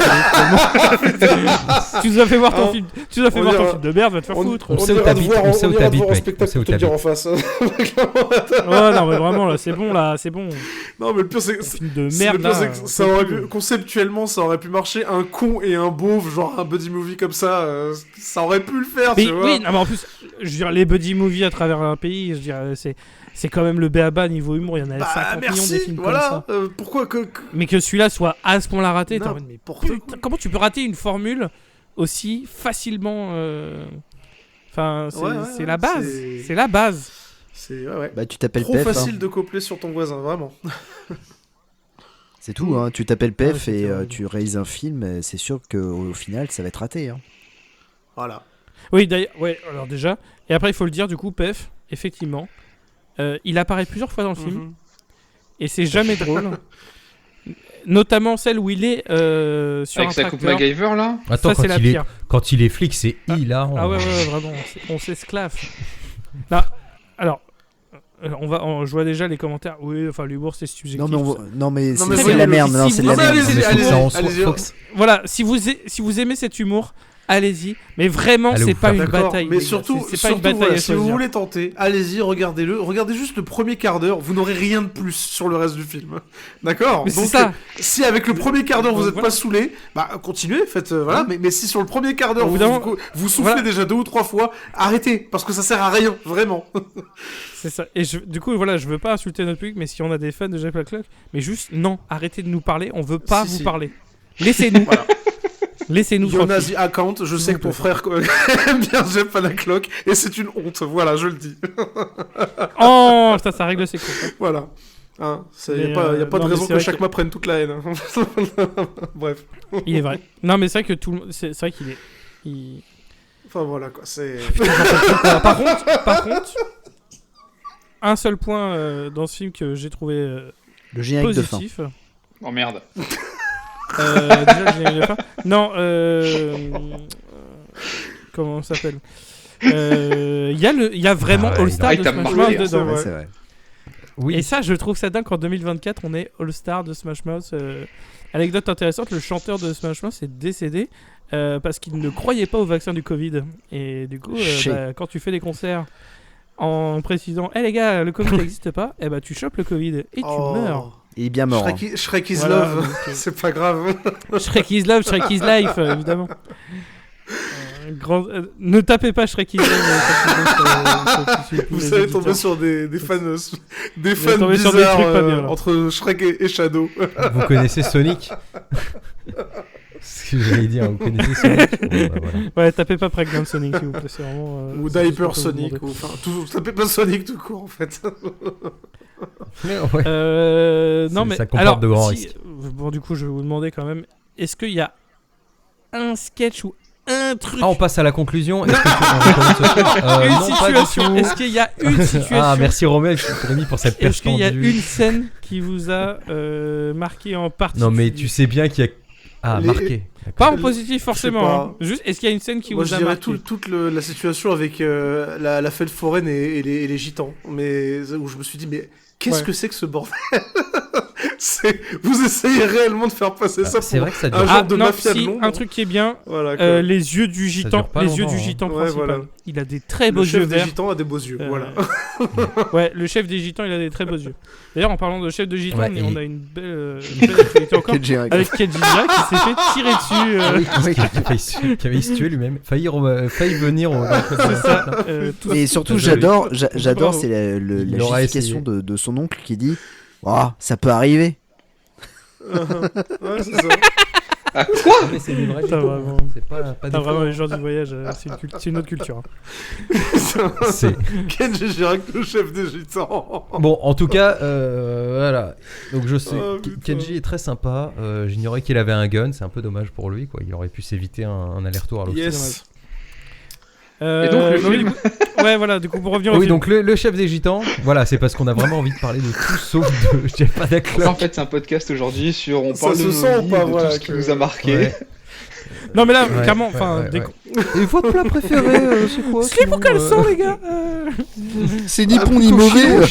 Speaker 1: Tu nous as fait voir ton
Speaker 2: Ah.
Speaker 1: film. Tu nous as fait
Speaker 2: On
Speaker 1: voir ton
Speaker 2: ira-
Speaker 1: film de merde, va te faire foutre.
Speaker 5: on sait où t'habites, on sait où t'habites,
Speaker 2: voir un
Speaker 5: mec,
Speaker 2: spectacle
Speaker 5: on sait où
Speaker 2: pour te le dire en
Speaker 5: t'habites.
Speaker 2: face.
Speaker 1: Ouais, non, mais vraiment, là, c'est bon,
Speaker 2: Non, mais le pire, c'est
Speaker 1: Un
Speaker 2: que
Speaker 1: film de
Speaker 2: le
Speaker 1: merde,
Speaker 2: pire,
Speaker 1: là.
Speaker 2: c'est que ça aurait pu, conceptuellement, ça aurait pu marcher. Un con et un beauf, genre un buddy movie comme ça aurait pu le faire,
Speaker 1: Mais
Speaker 2: tu vois.
Speaker 1: oui, non, mais en plus, je veux dire, les buddy movies à travers un pays, je veux dire, c'est quand même le b.a.-ba niveau humour. Il y en a
Speaker 2: Bah,
Speaker 1: 50 millions
Speaker 2: merci,
Speaker 1: des films comme
Speaker 2: voilà.
Speaker 1: ça.
Speaker 2: Pourquoi que...
Speaker 1: Mais que celui-là soit à ce point-là raté, t'es en mode, mais
Speaker 2: N'importe
Speaker 1: putain,
Speaker 2: quoi.
Speaker 1: comment tu peux rater une formule aussi facilement Enfin, c'est la base. C'est la base.
Speaker 2: C'est ouais.
Speaker 4: Bah tu t'appelles
Speaker 2: Trop
Speaker 4: Pef,
Speaker 2: facile
Speaker 4: hein.
Speaker 2: de coupler sur ton voisin, vraiment.
Speaker 4: C'est tout, hein. Tu t'appelles Pef
Speaker 1: c'est
Speaker 4: et
Speaker 1: terrible.
Speaker 4: tu réalises un film, et c'est sûr qu'au final ça va être raté. Hein.
Speaker 2: Voilà.
Speaker 1: Oui, d'ailleurs, ouais, alors déjà. Et après, il faut le dire, du coup, Pef, effectivement, il apparaît plusieurs fois dans le film.
Speaker 2: Mhm.
Speaker 1: Et c'est jamais drôle. Notamment celle où il est sur
Speaker 3: Avec
Speaker 1: un
Speaker 3: sa coupe
Speaker 1: tracteur.
Speaker 3: MacGyver là?
Speaker 5: Attends,
Speaker 1: Ça, c'est la pire.
Speaker 5: quand il est flic, c'est hilarant.
Speaker 1: Ah ouais, vraiment, on s'esclave. Non, alors, je vois déjà les commentaires. Oui, enfin, l'humour, c'est subjectif.
Speaker 4: Non mais
Speaker 2: Non,
Speaker 4: c'est
Speaker 2: mais
Speaker 4: c'est
Speaker 2: oui,
Speaker 4: de la
Speaker 2: le-
Speaker 4: merde, non
Speaker 1: si
Speaker 4: c'est de
Speaker 1: vous-
Speaker 4: la
Speaker 2: Non, mais
Speaker 4: merde.
Speaker 2: allez-y,
Speaker 5: Mais faut que
Speaker 2: allez-y,
Speaker 5: ça en
Speaker 2: allez-y.
Speaker 5: soit- faut que-
Speaker 1: Voilà, si vous aimez cet humour, allez-y. Mais vraiment,
Speaker 5: Allez
Speaker 1: c'est
Speaker 5: vous
Speaker 1: pas
Speaker 5: faire-
Speaker 1: une
Speaker 2: D'accord,
Speaker 1: bataille.
Speaker 2: mais
Speaker 1: les gars.
Speaker 2: surtout,
Speaker 1: c'est pas une
Speaker 2: surtout,
Speaker 1: bataille
Speaker 2: voilà,
Speaker 1: à
Speaker 2: si vous
Speaker 1: choisir.
Speaker 2: voulez tenter, allez-y, regardez-le. Regardez juste le premier quart d'heure, vous n'aurez rien de plus sur le reste du film. D'accord?
Speaker 1: Mais c'est
Speaker 2: Donc,
Speaker 1: ça.
Speaker 2: si avec le premier quart d'heure vous n'êtes
Speaker 1: Voilà.
Speaker 2: pas saoulé, bah continuez, faites voilà. Mais si sur le premier quart d'heure
Speaker 1: Au bout
Speaker 2: vous,
Speaker 1: d'un moment,
Speaker 2: vous soufflez
Speaker 1: voilà.
Speaker 2: déjà 2 ou 3 fois, arrêtez parce que ça sert à rien, vraiment.
Speaker 1: C'est ça. Et du coup, voilà, je veux pas insulter notre public, mais si on a des fans de Jeff Panaclock, mais juste, non, arrêtez de nous parler, on veut pas
Speaker 2: Si,
Speaker 1: vous
Speaker 2: si.
Speaker 1: parler. Laissez-nous.
Speaker 2: Voilà.
Speaker 1: Laissez-nous
Speaker 2: Jonas
Speaker 1: tranquille.
Speaker 2: the Account, je sais que ton frère aime bien Jeff Panaclock et c'est une honte. Voilà, je le dis.
Speaker 1: Oh, ça règle ses comptes.
Speaker 2: Voilà. Hein, il
Speaker 1: Mais,
Speaker 2: n'y a pas de
Speaker 1: non, mais
Speaker 2: raison
Speaker 1: c'est
Speaker 2: que
Speaker 1: vrai
Speaker 2: chaque
Speaker 1: que-
Speaker 2: mois prenne toute la haine. Bref.
Speaker 1: Il est vrai. Non, mais c'est vrai que tout le monde. C'est vrai qu'il est.
Speaker 2: Enfin voilà quoi, c'est.
Speaker 1: Par contre, un seul point dans ce film que j'ai trouvé
Speaker 4: Le générique de fin.
Speaker 1: positif.
Speaker 3: Oh merde.
Speaker 1: Déjà, le générique de fin. Non, comment ça s'appelle Il y a vraiment
Speaker 5: Ah ouais,
Speaker 1: All-Star
Speaker 3: il
Speaker 1: de
Speaker 3: t'a
Speaker 1: Smash
Speaker 3: marqué,
Speaker 1: Mouth
Speaker 3: hein,
Speaker 1: dedans.
Speaker 2: c'est vrai.
Speaker 4: Ouais, c'est vrai.
Speaker 5: Oui.
Speaker 1: Et ça, je trouve ça dingue qu'en 2024, on est All-Star de Smash Mouth. Anecdote intéressante, le chanteur de Smash Mouth est décédé parce qu'il ne croyait pas au vaccin du Covid. Et du coup,
Speaker 4: Chier.
Speaker 1: quand tu fais des concerts en précisant « Eh les gars, le Covid n'existe pas », eh bah, tu chopes le Covid et tu meurs.
Speaker 4: Il est bien mort. hein.
Speaker 2: Shrek is
Speaker 1: Voilà,
Speaker 2: love,
Speaker 1: donc,
Speaker 2: c'est pas grave.
Speaker 1: Shrek is love, Shrek is life, évidemment. Ne tapez pas Shrek is love.
Speaker 2: Vous allez tomber sur des fans, des
Speaker 1: Vous allez
Speaker 2: fans
Speaker 1: tomber sur des
Speaker 2: bizarres
Speaker 1: trucs pas bien, là.
Speaker 2: entre Shrek et Shadow.
Speaker 5: Vous connaissez Sonic? Ce que j'allais dire, vous connaissez Sonic? Bon, bah, voilà.
Speaker 1: Ouais, tapez pas Pregnant Sonic, s'il vous plaît. C'est vraiment.
Speaker 2: Ou
Speaker 1: c'est juste
Speaker 2: Diaper
Speaker 1: pour vous
Speaker 2: Sonic,
Speaker 1: demander.
Speaker 2: ou enfin, tout, ça s'appelle pas Sonic tout court en fait.
Speaker 5: Mais ouais.
Speaker 1: Non, mais
Speaker 5: Ça comporte
Speaker 1: alors,
Speaker 5: de grands
Speaker 1: si-
Speaker 5: risques.
Speaker 1: Bon, du coup, je vais vous demander quand même, est-ce qu'il y a un sketch ou un truc,
Speaker 5: Ah, on passe à la conclusion. Est-ce que on recommence ce truc
Speaker 1: une
Speaker 5: non, pas du
Speaker 1: situation,
Speaker 5: tout.
Speaker 1: est-ce qu'il y a une situation,
Speaker 5: Ah, merci Romain, je suis Rémi pour cette perche
Speaker 1: est-ce qu'il y a
Speaker 5: tendue.
Speaker 1: une scène qui vous a marqué en particulier?
Speaker 5: Non, mais tu sais bien qu'il y a Ah,
Speaker 2: Les-
Speaker 5: marqué.
Speaker 1: Pas
Speaker 5: D'accord.
Speaker 1: en positif forcément.
Speaker 2: pas.
Speaker 1: Juste, est-ce qu'il y a une scène qui
Speaker 2: Moi,
Speaker 1: vous
Speaker 2: je
Speaker 1: a
Speaker 2: dirais
Speaker 1: marqué?
Speaker 2: toute la situation avec la fête foraine et les gitans. Mais où je me suis dit, mais qu'est-ce
Speaker 1: Ouais.
Speaker 2: que c'est que ce bordel? Vous essayez réellement de faire passer ça
Speaker 5: C'est
Speaker 2: pour
Speaker 5: vrai que ça
Speaker 2: un
Speaker 5: dure.
Speaker 2: genre de
Speaker 1: non,
Speaker 2: mafia de
Speaker 1: si,
Speaker 2: l'ombre.
Speaker 1: un truc qui est bien,
Speaker 2: Voilà, quoi.
Speaker 1: les yeux du gitan,
Speaker 5: dure pas
Speaker 1: les yeux
Speaker 5: longtemps,
Speaker 1: du
Speaker 5: hein.
Speaker 1: gitan
Speaker 2: Ouais,
Speaker 1: principal.
Speaker 2: voilà.
Speaker 1: Il a des très
Speaker 2: Le
Speaker 1: beaux yeux
Speaker 2: chef des
Speaker 1: verts.
Speaker 2: gitans a des beaux yeux. Voilà.
Speaker 1: Ouais, le chef des gitans, il a des très beaux yeux. D'ailleurs, en parlant de chef de gitans,
Speaker 5: Ouais,
Speaker 1: on
Speaker 5: et-
Speaker 1: a une belle actualité encore
Speaker 4: Kenji Girac.
Speaker 1: avec Kenji Girac qui s'est fait tirer dessus.
Speaker 5: Qui avait se tuer lui-même. Failli venir au.
Speaker 1: C'est ça. Tout-
Speaker 4: Et surtout,
Speaker 1: tout-
Speaker 4: j'adore,
Speaker 1: Bravo.
Speaker 4: c'est la
Speaker 5: Il aura
Speaker 4: justification
Speaker 5: essayé.
Speaker 4: de son oncle qui dit ah, ça peut arriver.
Speaker 2: Ouais, c'est ça.
Speaker 5: Ah, mais c'est des vrais
Speaker 1: T'as
Speaker 5: gitans,
Speaker 1: vraiment-
Speaker 5: hein. C'est pas des
Speaker 1: T'as vraiment
Speaker 5: faux.
Speaker 1: les gens du voyage, c'est une autre culture. hein.
Speaker 5: C'est-
Speaker 2: Kenji Girac, le chef des gitans.
Speaker 5: Bon, en tout cas, voilà. Donc je sais,
Speaker 2: Oh, putain.
Speaker 5: Kenji est très sympa. J'ignorais qu'il avait un gun. C'est un peu dommage pour lui, quoi. Il aurait pu s'éviter un aller-retour à l'autre.
Speaker 2: Yes.
Speaker 3: Et donc, le
Speaker 1: oui,
Speaker 3: film
Speaker 1: du coup- ouais, voilà, du coup, pour revenir au
Speaker 5: Oui,
Speaker 1: film.
Speaker 5: donc le chef des gitans, voilà, c'est parce qu'on a vraiment envie de parler de tout sauf de Jeff
Speaker 3: En
Speaker 5: Panaclock.
Speaker 3: fait, c'est un podcast aujourd'hui sur on
Speaker 2: Ça
Speaker 3: parle
Speaker 2: se
Speaker 3: de nos
Speaker 2: sent ou
Speaker 3: vies,
Speaker 2: pas,
Speaker 3: de
Speaker 2: voilà,
Speaker 3: tout ce qui
Speaker 2: que-
Speaker 3: nous a marqué.
Speaker 5: Ouais.
Speaker 1: Non, mais là,
Speaker 5: Ouais,
Speaker 1: clairement,
Speaker 5: ouais,
Speaker 1: enfin,
Speaker 5: ouais,
Speaker 1: des-
Speaker 5: ouais. Et votre plat préféré, c'est quoi
Speaker 1: Slip
Speaker 5: sinon,
Speaker 1: au caleçon, les gars.
Speaker 4: C'est ni bon ni mauvais.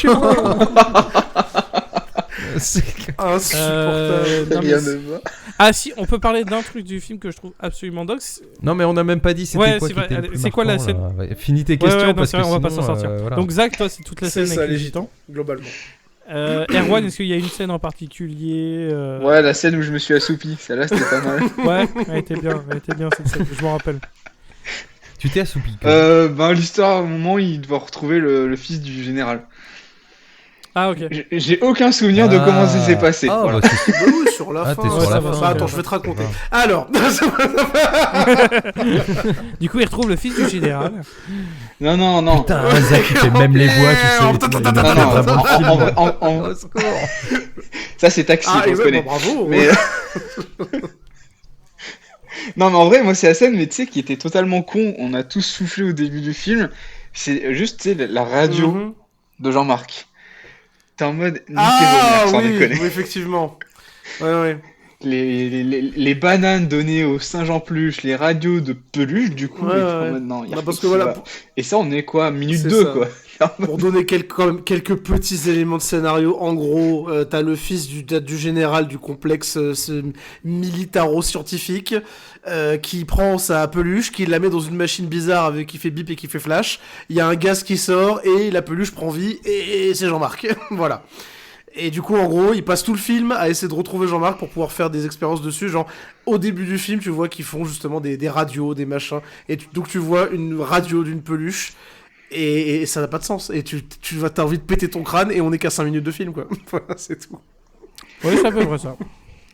Speaker 5: C'est-
Speaker 2: Insupportable.
Speaker 1: non, mais
Speaker 3: Rien
Speaker 1: c'est-
Speaker 3: ne va.
Speaker 1: Ah si, on peut parler d'un truc du film que je trouve absolument dingue.
Speaker 5: Non, mais on n'a même pas dit c'était
Speaker 1: Ouais,
Speaker 5: quoi
Speaker 1: c'est
Speaker 5: qui
Speaker 1: vrai.
Speaker 5: était le
Speaker 1: Allez,
Speaker 5: plus
Speaker 1: c'est quoi la
Speaker 5: marquant,
Speaker 1: scène
Speaker 5: là. Ouais, finis tes
Speaker 1: Ouais,
Speaker 5: questions
Speaker 1: ouais, non,
Speaker 5: parce
Speaker 1: c'est
Speaker 5: que
Speaker 1: vrai, on va pas
Speaker 5: sinon,
Speaker 1: s'en sortir.
Speaker 5: voilà.
Speaker 1: Donc Zach, toi, c'est toute la
Speaker 2: C'est
Speaker 1: scène
Speaker 2: ça,
Speaker 1: avec
Speaker 2: les
Speaker 1: les
Speaker 2: gitans, globalement.
Speaker 1: Erwan, est-ce qu'il y a une scène en particulier
Speaker 3: Ouais, la scène où je me suis assoupi, celle-là c'était pas mal.
Speaker 1: Ouais, elle était bien cette scène, je m'en rappelle.
Speaker 5: Tu t'es assoupi. quand même.
Speaker 3: Ben, l'histoire, au moment où il doit retrouver le fils du général.
Speaker 1: Ah ok.
Speaker 3: J'ai aucun souvenir de comment ça s'est passé.
Speaker 5: Ah,
Speaker 3: voilà.
Speaker 5: bah, c'est-
Speaker 2: Bah oui, sur la
Speaker 5: Ah,
Speaker 2: fin.
Speaker 5: t'es sur
Speaker 1: la
Speaker 2: ça
Speaker 1: fin,
Speaker 2: va.
Speaker 1: ok.
Speaker 2: Attends, je vais te raconter.
Speaker 5: Ah.
Speaker 2: Alors,
Speaker 1: Du coup, il retrouve le fils du général.
Speaker 3: Non, non, non.
Speaker 5: Putain, Zach, il fait même les voix, tu sais.
Speaker 2: Oh,
Speaker 5: il
Speaker 2: putain,
Speaker 5: a
Speaker 2: putain,
Speaker 3: Non,
Speaker 5: fait
Speaker 3: non,
Speaker 5: vraiment le film.
Speaker 3: en vrai, en-
Speaker 5: Au secours.
Speaker 3: ça c'est Taxi,
Speaker 2: ah,
Speaker 3: on
Speaker 2: et
Speaker 3: se
Speaker 2: ouais,
Speaker 3: connaît.
Speaker 2: bah, bravo.
Speaker 3: Mais non, mais en vrai, moi c'est la scène, mais tu sais, qui était totalement con. On a tous soufflé au début du film. C'est juste, tu sais, la radio
Speaker 2: Mhm.
Speaker 3: de Jean-Marc. T'es en mode niquez
Speaker 2: Ah
Speaker 3: vos mères, sans
Speaker 2: oui,
Speaker 3: déconner.
Speaker 2: oui, effectivement. Ouais, ouais.
Speaker 3: Les bananes données aux singes en peluche, les radios de peluche, du coup,
Speaker 2: Ouais,
Speaker 3: mais
Speaker 2: ouais.
Speaker 3: maintenant, il y a
Speaker 2: Bah, parce
Speaker 3: rien
Speaker 2: que
Speaker 3: qui
Speaker 2: voilà,
Speaker 3: va. Et ça, on est quoi, minute
Speaker 2: C'est
Speaker 3: 2,
Speaker 2: ça.
Speaker 3: quoi.
Speaker 2: Pour donner quand même quelques petits éléments de scénario, en gros, t'as le fils du général du complexe militaro-scientifique qui prend sa peluche, qui la met dans une machine bizarre avec qui fait bip et qui fait flash. Il y a un gaz qui sort et la peluche prend vie et c'est Jean-Marc. Voilà. Et du coup, en gros, il passe tout le film à essayer de retrouver Jean-Marc pour pouvoir faire des expériences dessus. Genre, au début du film, tu vois qu'ils font justement des radios, des machins. Et donc, tu vois une radio d'une peluche. Et ça n'a pas de sens. Et t'as envie de péter ton crâne et on est qu'à 5 minutes de film, quoi. Voilà, c'est tout.
Speaker 1: Oui, c'est à peu près ça.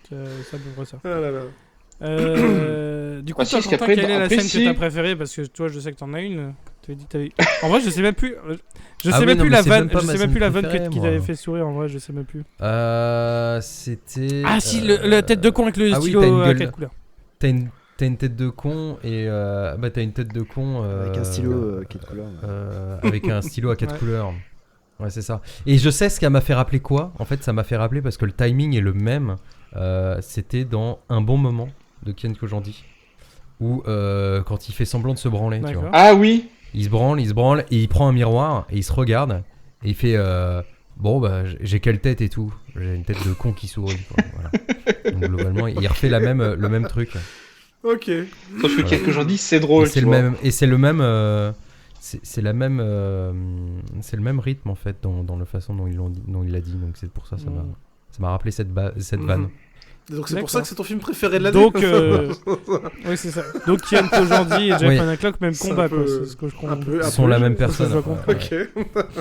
Speaker 1: C'est à peu près ça.
Speaker 2: Ah là là.
Speaker 1: Du coup,
Speaker 3: Ah,
Speaker 1: toi,
Speaker 3: si, parce
Speaker 1: Quentin,
Speaker 3: qu'après,
Speaker 1: quelle est la
Speaker 3: après,
Speaker 1: scène
Speaker 3: si.
Speaker 1: que t'as préférée? Parce que toi, je sais que t'en as une. T'avais dit que t'avais. En vrai, je sais même plus. Je
Speaker 5: Ah
Speaker 1: sais
Speaker 5: oui,
Speaker 1: même
Speaker 5: non,
Speaker 1: plus
Speaker 5: mais
Speaker 1: la
Speaker 5: c'est
Speaker 1: vanne.
Speaker 5: même pas
Speaker 1: Je
Speaker 5: ma
Speaker 1: sais même
Speaker 5: scène
Speaker 1: plus la vanne
Speaker 5: préférée,
Speaker 1: qui
Speaker 5: moi.
Speaker 1: t'avait fait sourire. En vrai, je sais même plus.
Speaker 5: C'était.
Speaker 1: Ah si, la tête de con avec le
Speaker 5: ah oui,
Speaker 1: stylo
Speaker 5: t'as une
Speaker 1: à
Speaker 5: gueule.
Speaker 1: 4 couleurs.
Speaker 5: T'as une tête de con et bah t'as une tête de con
Speaker 4: Avec un stylo qui est de couleur.
Speaker 5: avec un stylo à 4
Speaker 1: Ouais.
Speaker 5: couleurs. Ouais, c'est ça. Et je sais ce qui m'a fait rappeler quoi. En fait, ça m'a fait rappeler parce que le timing est le même. C'était dans Un bon moment de Ken Kojandi où quand il fait semblant de se branler, tu
Speaker 1: D'accord.
Speaker 5: vois.
Speaker 3: Ah oui,
Speaker 5: Il se branle et il prend un miroir et il se regarde et il fait bon bah j'ai quelle tête et tout. J'ai une tête de con qui sourit. Quoi. Voilà. Donc globalement, il refait le même truc.
Speaker 2: Ok.
Speaker 3: sauf que quelque gens disent c'est drôle,
Speaker 5: Et c'est
Speaker 3: tu
Speaker 5: le
Speaker 3: vois.
Speaker 5: même, et c'est le même, c'est la même, c'est le même rythme en fait dans la façon dont il l'a dit. Donc c'est pour ça ça m'a rappelé cette
Speaker 2: Mhm.
Speaker 5: vanne.
Speaker 2: Donc c'est pour
Speaker 1: D'accord.
Speaker 2: ça que c'est ton film préféré de l'année.
Speaker 1: Donc, oui, c'est ça. Donc, Kian Kojandi et Jeff
Speaker 5: Oui.
Speaker 1: Panaclock, même
Speaker 2: C'est
Speaker 1: combat,
Speaker 2: un peu-
Speaker 1: quoi. C'est ce que je comprends.
Speaker 2: un peu-
Speaker 5: Ils sont la même
Speaker 1: Ça, je
Speaker 5: personne.
Speaker 1: dois
Speaker 5: enfin,
Speaker 1: comprendre.
Speaker 2: Ok.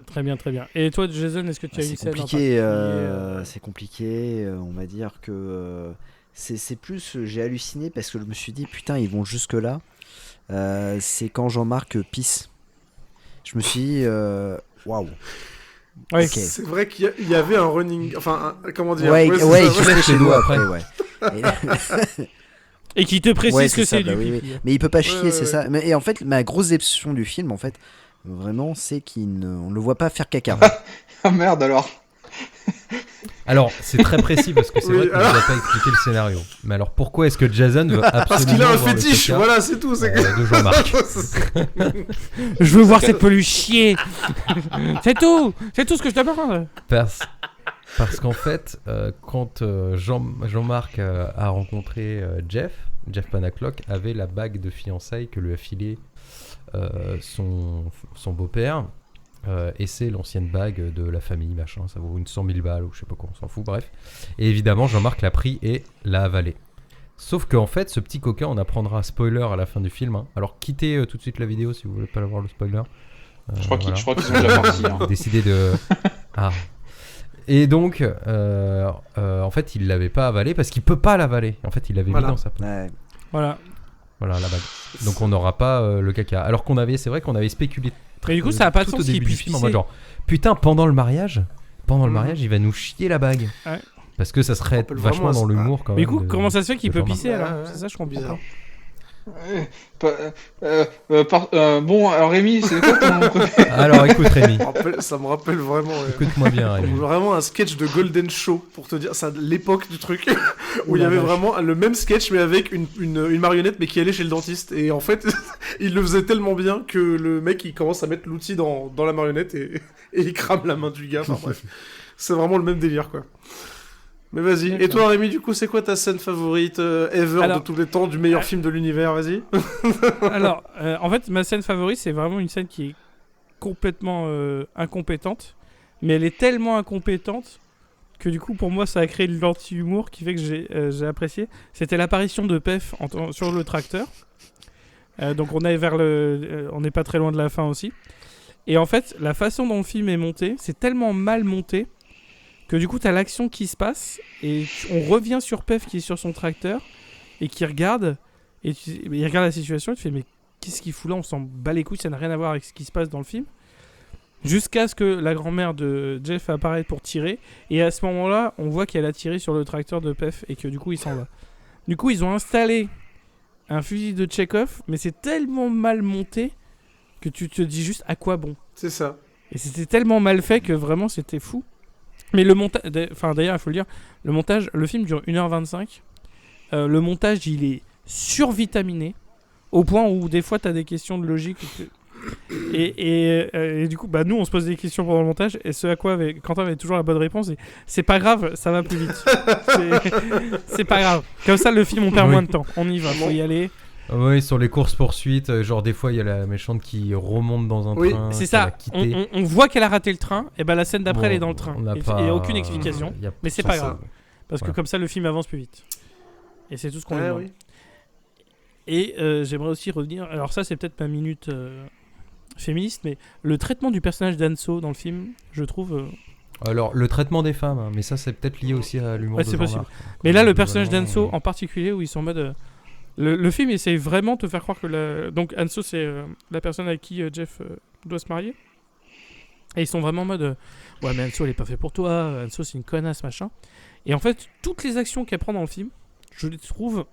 Speaker 1: Très bien, très bien. Et toi, Jason, est-ce que tu as une
Speaker 4: C'est
Speaker 1: scène en
Speaker 4: compliqué,
Speaker 1: particulier,
Speaker 4: c'est compliqué. On va dire que c'est plus, j'ai halluciné parce que je me suis dit putain ils vont jusque là. C'est quand Jean-Marc pisse. Je me suis dit waouh.
Speaker 1: Ouais.
Speaker 4: Ok.
Speaker 2: C'est vrai qu'il y avait un running. Enfin, comment dire.
Speaker 4: Ouais,
Speaker 2: c'est
Speaker 4: ouais,
Speaker 2: ça,
Speaker 4: il crachait chez nous après, ouais.
Speaker 1: Et qui te précise
Speaker 4: Ouais,
Speaker 1: que
Speaker 4: c'est ça,
Speaker 1: c'est
Speaker 4: bah
Speaker 1: du
Speaker 4: oui,
Speaker 1: pipi.
Speaker 4: Mais il peut pas chier,
Speaker 2: ouais,
Speaker 4: c'est
Speaker 2: ouais.
Speaker 4: ça. Et en fait, ma grosse déception du film, en fait, vraiment, c'est qu'on ne le voit pas faire caca.
Speaker 3: Ah merde alors.
Speaker 5: Alors, c'est très précis parce que c'est
Speaker 2: Oui,
Speaker 5: vrai qu'on ne nous a pas expliqué le scénario. Mais alors, pourquoi est-ce que Jason veut absolument
Speaker 2: Parce qu'il a un
Speaker 5: voir le
Speaker 2: fétiche,
Speaker 5: caca,
Speaker 2: voilà, c'est tout. C'est que...
Speaker 5: de Jean-Marc?
Speaker 1: Je veux voir cette peluche chier. C'est tout ce que je te demande.
Speaker 5: Parce qu'en fait, quand Jean-Marc a rencontré Jeff Panaclock avait la bague de fiançailles que lui a filé son beau-père. Et c'est l'ancienne bague de la famille, machin, ça vaut une 100 000 balles ou je sais pas quoi, on s'en fout, bref. Et évidemment, Jean-Marc l'a pris et l'a avalé. Sauf qu'en fait, ce petit coquin, on apprendra spoiler à la fin du film. Hein. Alors quittez tout de suite la vidéo si vous voulez pas avoir le spoiler.
Speaker 3: Je crois qu'ils sont déjà partis. Hein.
Speaker 5: Décidé de... Ah. Et donc, en fait, il l'avait pas avalé parce qu'il peut pas l'avaler. En fait, il l'avait mis dans sa poche.
Speaker 4: Ouais.
Speaker 1: Voilà.
Speaker 5: Voilà la bague. Donc on n'aura pas le caca. Alors c'est vrai qu'on avait spéculé.
Speaker 1: Mais du coup, ça a pas de
Speaker 5: tout
Speaker 1: sens
Speaker 5: au
Speaker 1: qu'il
Speaker 5: début du
Speaker 1: puisse
Speaker 5: film en
Speaker 1: pisser.
Speaker 5: mode genre, putain, pendant le mariage, il va nous chier la bague.
Speaker 1: Ouais.
Speaker 5: Parce que ça serait
Speaker 2: rappelle
Speaker 5: vachement
Speaker 2: vraiment
Speaker 5: dans
Speaker 2: à ça.
Speaker 5: l'humour quand
Speaker 1: Mais
Speaker 5: même.
Speaker 1: du coup, comment ça se fait qu'il
Speaker 5: de
Speaker 1: peut
Speaker 5: Jean-Marc.
Speaker 1: pisser alors?
Speaker 2: Ouais,
Speaker 1: C'est ça, je comprends
Speaker 2: bizarre.
Speaker 3: pas. Bon, alors Rémi, c'est quoi ton préféré?
Speaker 5: Alors écoute Rémi,
Speaker 2: Ça me rappelle vraiment.
Speaker 5: écoute-moi bien Rémi.
Speaker 2: Vraiment un sketch de Golden Show, pour te dire, ça l'époque du truc, où il y
Speaker 1: la
Speaker 2: avait
Speaker 1: vache.
Speaker 2: vraiment le même sketch, mais avec une marionnette, mais qui allait chez le dentiste. Et en fait, il le faisait tellement bien que le mec, il commence à mettre l'outil dans la marionnette et il crame la main du gars. Enfin bref, c'est vraiment le même délire, quoi. Mais vas-y. Et toi, Rémi, du coup, c'est quoi ta scène favorite ever
Speaker 1: Alors-
Speaker 2: de tous les temps, du meilleur film de l'univers? Vas-y.
Speaker 1: Alors, en fait, ma scène favorite, c'est vraiment une scène qui est complètement incompétente, mais elle est tellement incompétente que du coup, pour moi, ça a créé de l'anti-humour qui fait que j'ai apprécié. C'était l'apparition de Pef sur le tracteur. Donc, on est on n'est pas très loin de la fin aussi. Et en fait, la façon dont le film est monté, c'est tellement mal monté que du coup, t'as l'action qui se passe et on revient sur Pef qui est sur son tracteur et qui regarde. Et il regarde la situation et tu fais mais qu'est-ce qu'il fout là? On s'en bat les couilles, ça n'a rien à voir avec ce qui se passe dans le film. Jusqu'à ce que la grand-mère de Jeff apparaisse pour tirer. Et à ce moment-là, on voit qu'elle a tiré sur le tracteur de Pef et que du coup il s'en va. Du coup, ils ont installé un fusil de Chekhov, mais c'est tellement mal monté que tu te dis juste à quoi bon.
Speaker 2: C'est ça.
Speaker 1: Et c'était tellement mal fait que vraiment c'était fou. Mais le montage, enfin d'ailleurs il faut le dire, le film dure 1h25. Le montage il est survitaminé au point où des fois t'as des questions de logique. Et du coup, bah nous on se pose des questions pendant le montage et ce à quoi Quentin avait toujours la bonne réponse et c'est pas grave, ça va plus vite. C'est pas grave. Comme ça le film on perd
Speaker 5: Oui.
Speaker 1: moins de temps. On y va, faut y aller.
Speaker 5: Oui, sur les courses-poursuites, genre des fois il y a la méchante qui remonte dans un
Speaker 2: Oui,
Speaker 5: train.
Speaker 1: C'est
Speaker 5: qui va
Speaker 1: ça.
Speaker 5: quitter.
Speaker 1: On voit qu'elle a raté le train et bah la scène d'après
Speaker 5: Bon,
Speaker 1: elle est dans le train.
Speaker 5: on n'a
Speaker 1: Et
Speaker 5: pas-
Speaker 1: il n'y a aucune explication.
Speaker 5: il y a-
Speaker 1: Mais c'est
Speaker 5: ça,
Speaker 1: pas
Speaker 5: ça-
Speaker 1: grave. Parce que
Speaker 5: Voilà.
Speaker 1: comme ça le film avance plus vite. Et c'est tout ce qu'on lui
Speaker 2: Ouais,
Speaker 1: demande.
Speaker 2: oui.
Speaker 1: Et j'aimerais aussi revenir. Alors, ça, c'est peut-être ma minute féministe, mais le traitement du personnage d'Anso dans le film, je trouve.
Speaker 5: Alors, le traitement des femmes, hein, mais ça c'est peut-être lié aussi à l'humour
Speaker 1: Ouais,
Speaker 5: de
Speaker 1: c'est
Speaker 5: Jean-Marc.
Speaker 1: Mais là, le personnage
Speaker 5: Globalement,
Speaker 1: d'Anso en particulier, où ils sont en mode. Le film essaye vraiment de te faire croire que. Donc, Anso, c'est la personne avec qui Jeff doit se marier. Et ils sont vraiment en mode. Ouais, mais Anso, elle est pas fait pour toi. Anso, c'est une connasse, machin. Et en fait, toutes les actions qu'elle prend dans le film, je les trouve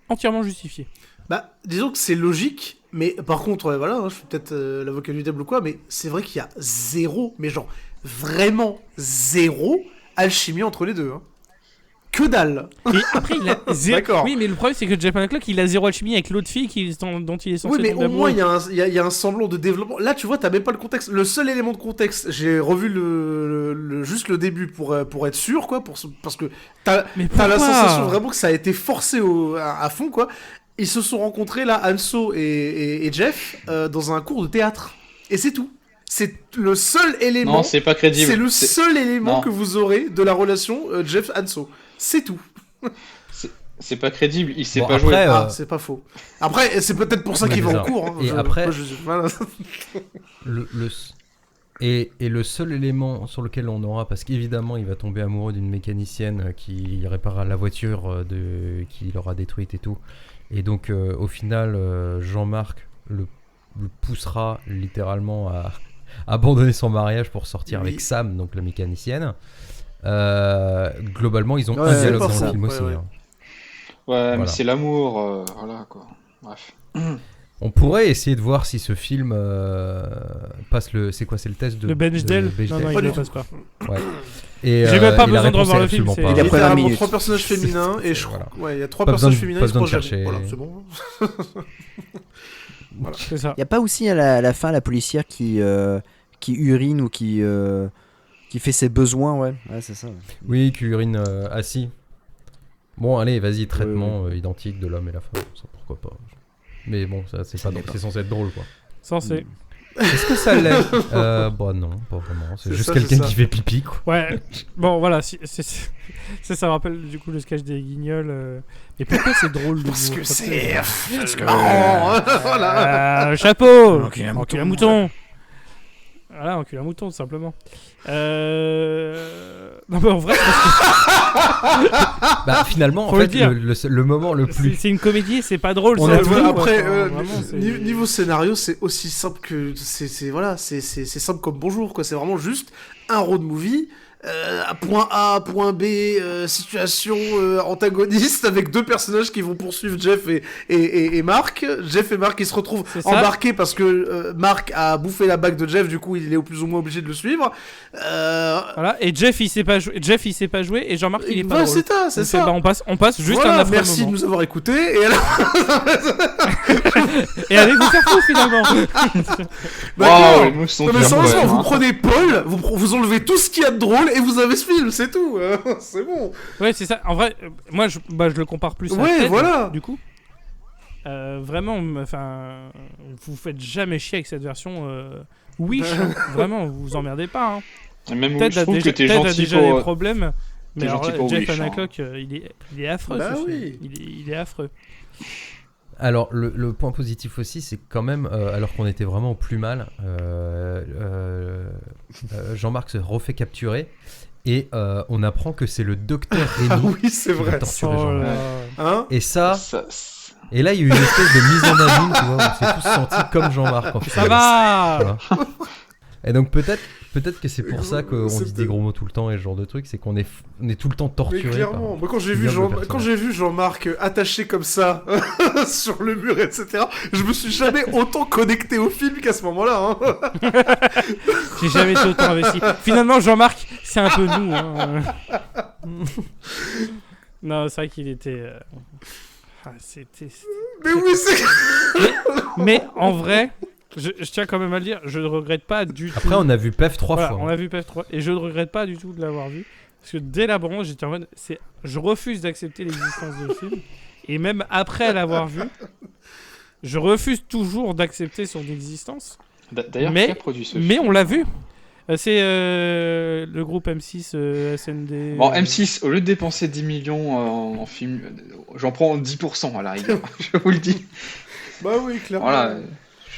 Speaker 1: entièrement justifiées.
Speaker 2: Bah, disons que c'est logique, mais par contre, voilà, hein, je suis peut-être l'avocat du diable ou quoi, mais c'est vrai qu'il y a zéro, mais genre, vraiment zéro alchimie entre les deux. Hein. Que dalle.
Speaker 1: Et après, il a
Speaker 2: D'accord.
Speaker 1: Oui, mais le problème, c'est que Jeff Panaclock, il a zéro alchimie avec l'autre fille dont il est censé
Speaker 2: Oui, mais
Speaker 1: tomber
Speaker 2: au moins,
Speaker 1: amoureux.
Speaker 2: il y a un semblant de développement. Là, tu vois, t'as même pas le contexte. Le seul élément de contexte, j'ai revu juste le début pour être sûr, quoi, parce que t'as
Speaker 1: Mais
Speaker 2: la
Speaker 1: pourquoi
Speaker 2: sensation vraiment que ça a été forcé à fond, quoi. Ils se sont rencontrés, là, Anso et Jeff, dans un cours de théâtre. Et c'est tout. C'est le seul élément.
Speaker 3: Non, c'est pas crédible.
Speaker 2: C'est le seul élément
Speaker 3: Non.
Speaker 2: que vous aurez de la relation Jeff-Anso. C'est tout.
Speaker 3: C'est pas crédible, il sait
Speaker 5: Bon,
Speaker 3: pas
Speaker 5: après,
Speaker 3: jouer.
Speaker 2: Ah, c'est pas faux. Après, c'est peut-être pour ça
Speaker 5: Ouais,
Speaker 2: qu'il
Speaker 5: mais
Speaker 2: va en
Speaker 5: ça.
Speaker 2: cours. Hein.
Speaker 5: Et après-
Speaker 2: Voilà.
Speaker 5: Et le seul élément sur lequel on aura, parce qu'évidemment il va tomber amoureux d'une mécanicienne qui réparera la voiture qu'il aura détruite et tout. Et donc au final Jean-Marc le poussera littéralement à abandonner son mariage pour sortir
Speaker 2: Oui.
Speaker 5: avec Sam, donc la mécanicienne. Globalement ils ont
Speaker 4: Ouais,
Speaker 5: un dialogue
Speaker 2: c'est
Speaker 5: dans
Speaker 2: pas
Speaker 5: le film
Speaker 2: faux.
Speaker 5: aussi.
Speaker 2: Ouais, ouais.
Speaker 5: Hein.
Speaker 3: Ouais, mais
Speaker 5: Voilà.
Speaker 3: c'est l'amour, voilà quoi. Bref.
Speaker 5: On pourrait essayer de voir si ce film passe c'est quoi, c'est le test de
Speaker 1: Le Bechdel.
Speaker 5: de
Speaker 1: Non, non,
Speaker 2: Pas
Speaker 1: il
Speaker 2: du
Speaker 1: ne
Speaker 2: tout.
Speaker 1: passe pas.
Speaker 5: Ouais. Et,
Speaker 1: J'ai même pas
Speaker 5: et la
Speaker 1: besoin de
Speaker 5: réponse
Speaker 1: revoir
Speaker 5: est
Speaker 1: le film,
Speaker 5: absolument
Speaker 1: c'est-
Speaker 5: pas-
Speaker 4: Il y a
Speaker 2: Littéralement
Speaker 4: première minute.
Speaker 2: 3 personnages féminins et
Speaker 5: voilà.
Speaker 2: ouais, il y a 3
Speaker 5: Pas
Speaker 2: personnages
Speaker 5: besoin-
Speaker 2: féminins,
Speaker 5: pas
Speaker 2: ils se
Speaker 5: besoin de
Speaker 2: projettent.
Speaker 5: chercher.
Speaker 2: Voilà, c'est bon.
Speaker 1: C'est ça.
Speaker 4: Il y a pas aussi à la fin la policière qui urine ou qui fait ses besoins, ouais. Ouais, c'est ça. Ouais.
Speaker 5: Oui, qui urine assis. Bon, allez, vas-y, traitement identique de l'homme et la femme, ça, pourquoi pas. Mais bon, ça c'est
Speaker 4: Ça
Speaker 5: pas
Speaker 4: l'est
Speaker 5: drôle,
Speaker 4: pas.
Speaker 5: c'est censé être drôle, quoi.
Speaker 1: Censé.
Speaker 5: Est-ce que ça l'est Bah non, pas vraiment. C'est
Speaker 2: C'est
Speaker 5: juste
Speaker 2: ça,
Speaker 5: quelqu'un
Speaker 2: c'est ça.
Speaker 5: qui fait pipi, quoi.
Speaker 1: Ouais, bon voilà, ça me rappelle du coup le sketch des Guignols. Mais pourquoi c'est drôle de
Speaker 2: Parce
Speaker 1: vous
Speaker 2: que c'est
Speaker 1: que
Speaker 2: marrant. Voilà.
Speaker 1: chapeau
Speaker 4: Enculé un
Speaker 1: Encule un
Speaker 4: mouton.
Speaker 1: mouton. Voilà, encule un mouton tout simplement. Non mais en vrai,
Speaker 5: Bah finalement,
Speaker 1: Faut
Speaker 5: en
Speaker 1: le
Speaker 5: fait,
Speaker 1: dire.
Speaker 5: le moment le plus...
Speaker 1: c'est une comédie, c'est pas drôle.
Speaker 5: On
Speaker 1: c'est
Speaker 5: a
Speaker 1: un
Speaker 5: tout
Speaker 1: truc,
Speaker 5: dit,
Speaker 1: quoi.
Speaker 2: Après,
Speaker 1: Enfin, vraiment, c'est-
Speaker 2: niveau scénario, c'est aussi simple que c'est voilà, c'est simple comme bonjour quoi. C'est vraiment juste un road movie. À point A, point B, situation antagoniste avec deux personnages qui vont poursuivre Jeff et Mark. Jeff et Mark ils se retrouvent
Speaker 1: C'est ça.
Speaker 2: embarqués parce que Mark a bouffé la bague de Jeff, du coup il est au plus ou moins obligé de le suivre.
Speaker 1: Voilà, et Jeff il sait pas jouer et Jean-Marc il est pas
Speaker 2: Voilà,
Speaker 1: drôle.
Speaker 2: c'est
Speaker 1: Donc,
Speaker 2: ça.
Speaker 1: bah, on passe juste
Speaker 2: Voilà,
Speaker 1: un affreux
Speaker 2: merci
Speaker 1: moment.
Speaker 2: de nous avoir écoutés. Et alors,
Speaker 1: Et allez vous faire foutre finalement.
Speaker 2: d'accord.
Speaker 3: les mots sont
Speaker 2: Non mais
Speaker 3: durs,
Speaker 2: sérieusement,
Speaker 3: ouais,
Speaker 2: vous
Speaker 3: hein.
Speaker 2: prenez Paul, vous enlevez tout ce qu'il y a de drôle et vous avez ce film, c'est tout. C'est bon.
Speaker 1: Ouais, c'est ça. En vrai, moi, je le compare plus à
Speaker 2: Ouais,
Speaker 1: Ted,
Speaker 2: voilà.
Speaker 1: du coup. Vraiment, enfin, vous faites jamais chier avec cette version Wish. Hein. Vraiment, vous vous emmerdez pas. Hein.
Speaker 3: Et même
Speaker 1: Ted
Speaker 3: je
Speaker 1: a
Speaker 3: trouve
Speaker 1: déjà,
Speaker 3: que t'es
Speaker 1: Ted a
Speaker 3: gentil
Speaker 1: déjà
Speaker 3: pour...
Speaker 1: des problèmes. Mais
Speaker 3: t'es
Speaker 1: alors
Speaker 3: gentil
Speaker 1: là,
Speaker 3: pour
Speaker 1: Jeff
Speaker 3: Wish, hein.
Speaker 1: Hancock, il est affreux.
Speaker 2: Bah
Speaker 1: ce film.
Speaker 2: oui.
Speaker 1: Il est affreux.
Speaker 5: Alors, le point positif aussi, c'est que quand même, alors qu'on était vraiment au plus mal, Jean-Marc se refait capturer et on apprend que c'est le docteur
Speaker 2: Ah
Speaker 5: Rémy
Speaker 2: oui, c'est
Speaker 5: qui va
Speaker 2: vrai.
Speaker 5: torturer
Speaker 1: Oh
Speaker 5: Jean-Marc.
Speaker 1: là.
Speaker 2: Hein?
Speaker 5: Et ça,
Speaker 3: Ça-
Speaker 5: et là, il y a eu une espèce de mise en abîme, tu vois, on s'est tous sentis comme Jean-Marc. En fait.
Speaker 1: Ça va.
Speaker 5: Voilà. Et donc peut-être que c'est pour ça qu'on
Speaker 2: C'est
Speaker 5: dit des gros mots tout le temps et ce genre de truc, c'est qu'on est tout le temps
Speaker 2: Mais
Speaker 5: torturé.
Speaker 2: clairement, moi quand j'ai vu,
Speaker 5: ignoble
Speaker 2: quand
Speaker 5: personnage.
Speaker 2: j'ai vu Jean-Marc attaché comme ça sur le mur, etc., je me suis jamais autant connecté au film qu'à ce moment-là. Hein.
Speaker 1: J'ai jamais été autant investi. Finalement, Jean-Marc, c'est un peu nous. Hein. Non, c'est vrai qu'il était. C'était.
Speaker 2: Mais oui, c'est...
Speaker 1: Mais en vrai, je tiens quand même à le dire, je ne regrette pas du tout.
Speaker 5: Après, on a vu PEF 3
Speaker 1: Voilà,
Speaker 5: fois.
Speaker 1: on a vu PF3 et je ne regrette pas du tout de l'avoir vu parce que dès la bande, j'étais en mode je refuse d'accepter l'existence de film et même après l'avoir vu, je refuse toujours d'accepter son existence.
Speaker 3: D'ailleurs,
Speaker 1: Mais-
Speaker 3: qui a produit ce
Speaker 1: Mais
Speaker 3: film
Speaker 1: on l'a vu. C'est le groupe M6 SND.
Speaker 3: Bon, M6, au lieu de dépenser 10 millions en film, j'en prends 10% à la rigueur, je vous le dis.
Speaker 2: Bah oui, clairement.
Speaker 3: Voilà,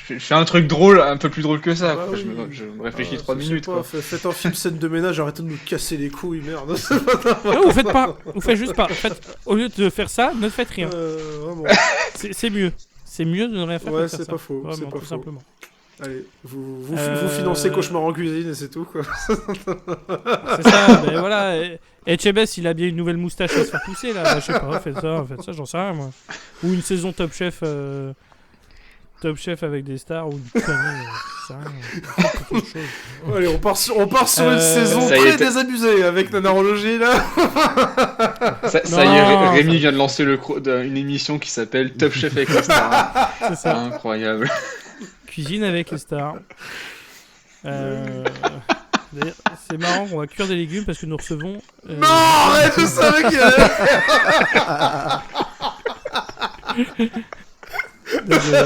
Speaker 3: je fais un truc drôle, un peu plus drôle que ça.
Speaker 2: Bah
Speaker 3: Après,
Speaker 2: oui.
Speaker 3: je me réfléchis
Speaker 2: Ah,
Speaker 3: 3
Speaker 2: je sais
Speaker 3: minutes.
Speaker 2: pas,
Speaker 3: Quoi.
Speaker 2: Faites un film scène de ménage, arrêtez de nous casser les couilles, merde.
Speaker 1: Non, vous faites pas. Vous faites juste pas. Au lieu de faire ça, ne faites rien.
Speaker 2: Vraiment.
Speaker 1: C'est mieux. C'est mieux de ne rien faire.
Speaker 2: Ouais,
Speaker 1: que de faire
Speaker 2: c'est
Speaker 1: ça.
Speaker 2: pas faux,
Speaker 1: Vraiment,
Speaker 2: c'est pas
Speaker 1: tout
Speaker 2: faux.
Speaker 1: simplement.
Speaker 2: Allez, vous financez Cauchemar en cuisine et c'est tout, quoi.
Speaker 1: C'est ça, ben voilà. Et Chebes, il a bien une nouvelle moustache à se faire pousser là. Bah, je sais pas, faites ça, j'en sais rien moi. Ou une saison Top Chef avec des stars ou une connerie, c'est ça. Faites autre chose.
Speaker 2: Allez, on part sur une saison
Speaker 3: Ça y
Speaker 2: très
Speaker 3: est,
Speaker 2: désabusée avec Nanarologie, là.
Speaker 3: Ça y est,
Speaker 1: Non,
Speaker 3: Rémi
Speaker 1: ça-
Speaker 3: vient de lancer une émission qui s'appelle Top Chef avec les stars.
Speaker 1: C'est ça.
Speaker 3: Incroyable.
Speaker 1: Cuisine avec les stars. D'ailleurs, c'est marrant, on va cuire des légumes parce que nous recevons.
Speaker 2: Non, arrête, je savais qu'il y avait...
Speaker 1: Désolé.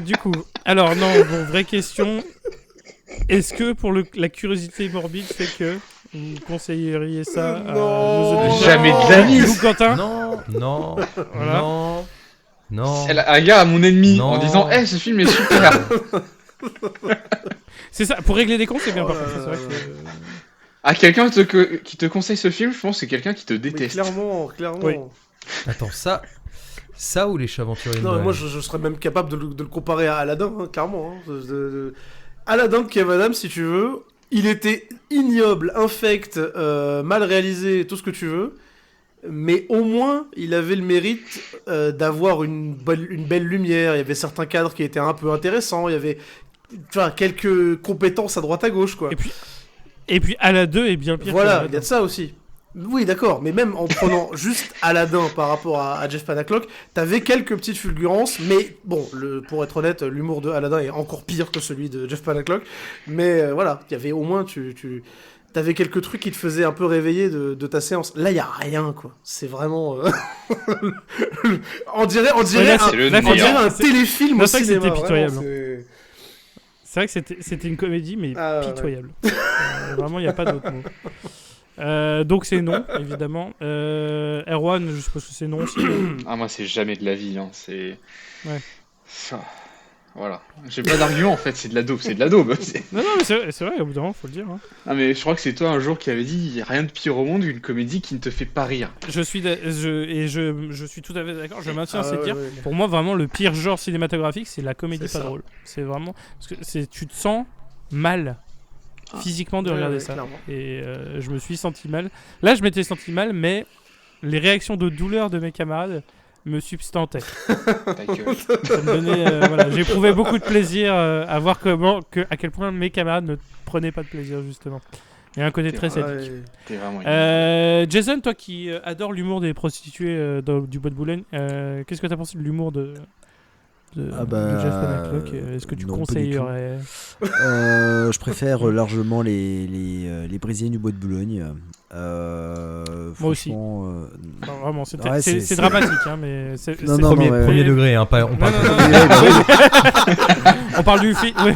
Speaker 1: Du coup, alors non, bon, vraie question. Est-ce que pour la curiosité morbide fait que vous conseilleriez ça à nos auditeurs?
Speaker 3: Jamais de la vie.
Speaker 1: Vous, Quentin?
Speaker 5: Non,
Speaker 1: Voilà.
Speaker 5: non.
Speaker 3: Elle a un gars à mon ennemi
Speaker 5: Non.
Speaker 3: en disant « ce film est super !»
Speaker 1: C'est ça, pour régler des comptes, c'est bien
Speaker 2: Oh
Speaker 1: par
Speaker 2: là
Speaker 1: contre. C'est
Speaker 2: là
Speaker 1: vrai
Speaker 2: là.
Speaker 1: que.
Speaker 3: À quelqu'un qui te conseille ce film, je pense que c'est quelqu'un qui te
Speaker 2: Mais
Speaker 3: déteste.
Speaker 2: clairement.
Speaker 1: Oui.
Speaker 5: Attends, ça ou les Chaventuriers de
Speaker 2: Non, mais
Speaker 5: Noël
Speaker 2: moi je serais même capable de le comparer à Aladdin, hein, clairement. Hein. Aladdin de Kev Adams, si tu veux, il était ignoble, infect, mal réalisé, tout ce que tu veux. Mais au moins, il avait le mérite d'avoir une belle lumière. Il y avait certains cadres qui étaient un peu intéressants. Il y avait enfin, quelques compétences à droite à gauche, quoi.
Speaker 1: Et puis Aladdin 2 est bien pire.
Speaker 2: Voilà,
Speaker 1: que
Speaker 2: il y a de ça aussi. Oui, d'accord, mais même en prenant juste Aladdin par rapport à Jeff Panaclock, t'avais quelques petites fulgurances, mais bon, pour être honnête, l'humour de Aladdin est encore pire que celui de Jeff Panaclock, mais voilà, il y avait au moins, t'avais quelques trucs qui te faisaient un peu réveiller de ta séance. Là, il y a rien, quoi. C'est vraiment... on dirait un téléfilm au
Speaker 1: c'est vrai que
Speaker 2: cinéma.
Speaker 1: c'était pitoyable.
Speaker 2: Vraiment,
Speaker 1: C'est vrai que c'était une comédie, mais pitoyable. Vraiment, il n'y a pas d'autre mot. Donc c'est non, évidemment. Erwan, je suppose que c'est non aussi.
Speaker 3: Moi, c'est jamais de la vie. Hein. C'est.
Speaker 1: Ouais.
Speaker 3: Ça. Voilà. J'ai pas d'argument en fait, c'est de la daube. C'est de la daube.
Speaker 1: Non, mais c'est vrai, au bout d'un moment, faut le dire. Hein.
Speaker 3: Ah, mais je crois que c'est toi un jour qui avait dit il n'y a rien de pire au monde qu'une comédie qui ne te fait pas rire.
Speaker 1: Je suis tout à fait d'accord, je maintiens ces dires.
Speaker 2: ouais.
Speaker 1: Pour moi, vraiment, le pire genre cinématographique, c'est la comédie
Speaker 2: C'est
Speaker 1: pas
Speaker 2: ça.
Speaker 1: drôle. C'est vraiment. Parce que tu te sens mal physiquement de regarder ça.
Speaker 2: Clairement.
Speaker 1: Et je me suis senti mal. Là, je m'étais senti mal, mais les réactions de douleur de mes camarades me substantaient.
Speaker 3: Ta gueule.
Speaker 1: Ça me donnait, voilà. J'éprouvais beaucoup de plaisir à voir à quel point mes camarades ne prenaient pas de plaisir, justement. Il y a un côté très sadique.
Speaker 2: Ouais.
Speaker 3: T'es vraiment.
Speaker 1: Jason, toi qui adore l'humour des prostituées du Bois de Boulogne, qu'est-ce que tu as pensé de l'humour de Jeff Panaclock? Est-ce que tu
Speaker 4: non, pas du
Speaker 1: conseillerais
Speaker 4: Je préfère largement les Brésiliens du Bois de Boulogne.
Speaker 1: Moi aussi.
Speaker 4: Franchement,
Speaker 1: Enfin, vraiment, c'est
Speaker 4: c'est-
Speaker 1: dramatique, hein, mais c'est
Speaker 4: Non,
Speaker 1: c'est-
Speaker 4: non,
Speaker 5: Premier,
Speaker 4: ouais.
Speaker 5: premier degré, hein, on
Speaker 1: Non,
Speaker 5: parle
Speaker 1: non,
Speaker 5: pas
Speaker 1: non, on parle du film. Ouais.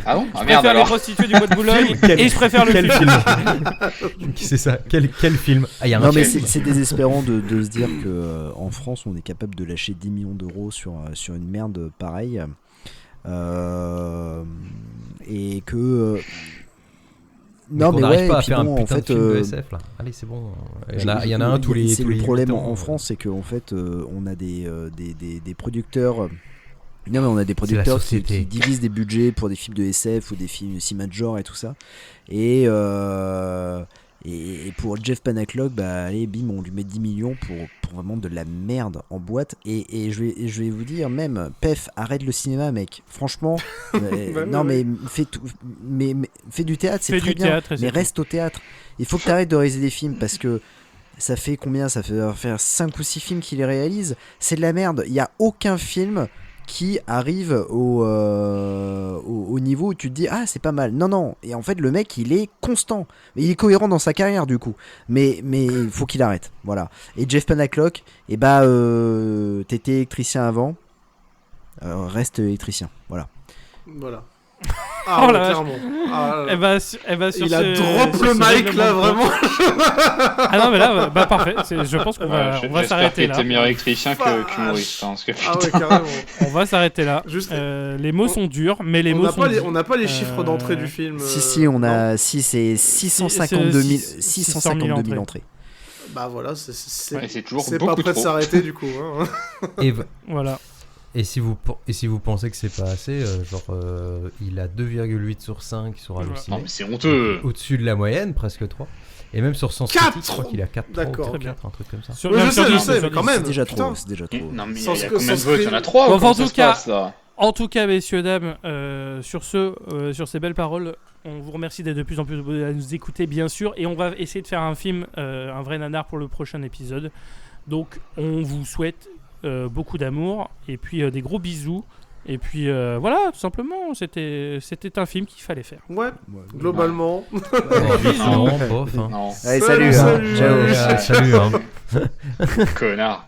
Speaker 3: Ah bon
Speaker 1: Je
Speaker 3: Ah merde
Speaker 1: préfère les
Speaker 3: alors.
Speaker 1: prostituées du Bois de Boulogne et je préfère le
Speaker 5: Quel
Speaker 1: film.
Speaker 5: film C'est ça, quel film Ah, il y a un
Speaker 4: Non mais
Speaker 5: film.
Speaker 4: c'est désespérant de se dire que en France on est capable de lâcher 10 millions d'euros sur une merde pareille et que
Speaker 5: Non,
Speaker 4: mais
Speaker 5: on n'arrive
Speaker 4: ouais,
Speaker 5: pas
Speaker 4: et
Speaker 5: à
Speaker 4: puis
Speaker 5: faire
Speaker 4: bon,
Speaker 5: un
Speaker 4: en
Speaker 5: putain de
Speaker 4: fait
Speaker 5: film de SF là. Allez, c'est bon. Il y en a un tous les.
Speaker 4: c'est
Speaker 5: tous
Speaker 4: le
Speaker 5: les
Speaker 4: problème
Speaker 5: 8 ans,
Speaker 4: en France, c'est qu'en fait on a des producteurs. Non mais on a des producteurs qui
Speaker 5: société.
Speaker 4: divisent des budgets pour des films de SF ou des films cinéma de genre et tout ça. Et pour Jeff Panaclock, bah allez bim, on lui met 10 millions pour vraiment de la merde en boîte. Et je vais vous dire même, Pef, arrête le cinéma mec. Franchement, non mais fais du théâtre, c'est
Speaker 1: Fais
Speaker 4: très
Speaker 1: du
Speaker 4: bien.
Speaker 1: théâtre et
Speaker 4: Mais
Speaker 1: c'est
Speaker 4: reste au théâtre. Il faut que tu arrêtes de réaliser des films parce que ça fait combien? Ça fait faire 5 ou 6 films qu'il les réalise. C'est de la merde. Il n'y a aucun film qui arrive au niveau où tu te dis ah c'est pas mal. Non, et en fait le mec il est constant, il est cohérent dans sa carrière du coup, mais il faut qu'il arrête, voilà. Et Jeff Panaclock, t'étais électricien avant, reste électricien, voilà.
Speaker 2: Voilà.
Speaker 1: Oh
Speaker 2: Ah, ouais,
Speaker 1: la vache.
Speaker 2: clairement. Ah,
Speaker 1: Eh ben, sur
Speaker 2: il a drop
Speaker 1: sur
Speaker 2: le
Speaker 1: ce
Speaker 2: mic
Speaker 1: règlement
Speaker 2: là,
Speaker 1: de compte.
Speaker 2: vraiment.
Speaker 1: Ah non, mais là, bah parfait. Je pense qu'on va
Speaker 3: J'espère
Speaker 1: s'arrêter
Speaker 3: qu'il
Speaker 1: là.
Speaker 3: était meilleur électricien
Speaker 2: Vache.
Speaker 3: qu'humoriste. Parce que
Speaker 2: Ah ouais,
Speaker 3: putain.
Speaker 2: carrément.
Speaker 1: On va s'arrêter là.
Speaker 2: Juste-
Speaker 1: Les mots sont durs, mais les
Speaker 2: On
Speaker 1: mots
Speaker 2: n'a
Speaker 1: sont
Speaker 2: pas,
Speaker 1: dits.
Speaker 2: on n'a pas les chiffres d'entrée du film.
Speaker 4: Si on
Speaker 2: non.
Speaker 4: a c'est 652 000 652 000 entrées.
Speaker 2: Bah voilà,
Speaker 3: Et c'est toujours
Speaker 2: c'est pas
Speaker 3: beaucoup
Speaker 2: prêt de
Speaker 3: trop.
Speaker 2: s'arrêter du coup. Hein.
Speaker 1: Voilà.
Speaker 5: Et si vous pensez que c'est pas assez, il a 2,8 sur 5 sur
Speaker 1: Voilà.
Speaker 5: Allociné.
Speaker 3: Non, mais c'est honteux.
Speaker 5: Au-dessus de la moyenne, presque 3. Et même sur Sens
Speaker 2: 4.
Speaker 5: Critique, je crois qu'il a 4,
Speaker 2: D'accord.
Speaker 5: ou 4, un truc comme ça.
Speaker 1: Sur,
Speaker 2: Oui,
Speaker 1: même
Speaker 2: je
Speaker 1: sur
Speaker 2: sais,
Speaker 1: 10,
Speaker 2: je sais,
Speaker 1: sur
Speaker 2: mais
Speaker 1: 10.
Speaker 2: quand même.
Speaker 4: C'est déjà
Speaker 2: putain.
Speaker 4: trop, c'est déjà trop.
Speaker 3: Non, mais il y
Speaker 2: Sans
Speaker 3: a
Speaker 2: que-
Speaker 3: combien de
Speaker 2: sans
Speaker 3: votes Il y en a
Speaker 2: screen.
Speaker 3: 3
Speaker 1: Bon,
Speaker 3: ou comment
Speaker 1: en
Speaker 3: ça
Speaker 1: tout
Speaker 3: se
Speaker 1: cas-
Speaker 3: passe là
Speaker 1: En tout cas, messieurs, dames, sur ces belles paroles, on vous remercie d'être de plus en plus à nous écouter, bien sûr, et on va essayer de faire un film, un vrai nanar pour le prochain épisode. Donc, on vous souhaite beaucoup d'amour, et puis des gros bisous. Et puis voilà, tout simplement, c'était un film qu'il fallait faire.
Speaker 2: Ouais, globalement.
Speaker 5: Non, bof. Hein.
Speaker 3: Non,
Speaker 4: Allez,
Speaker 2: Salut,
Speaker 4: salut,
Speaker 2: salut.
Speaker 4: ciao.
Speaker 5: Salut. Hein.
Speaker 3: connard.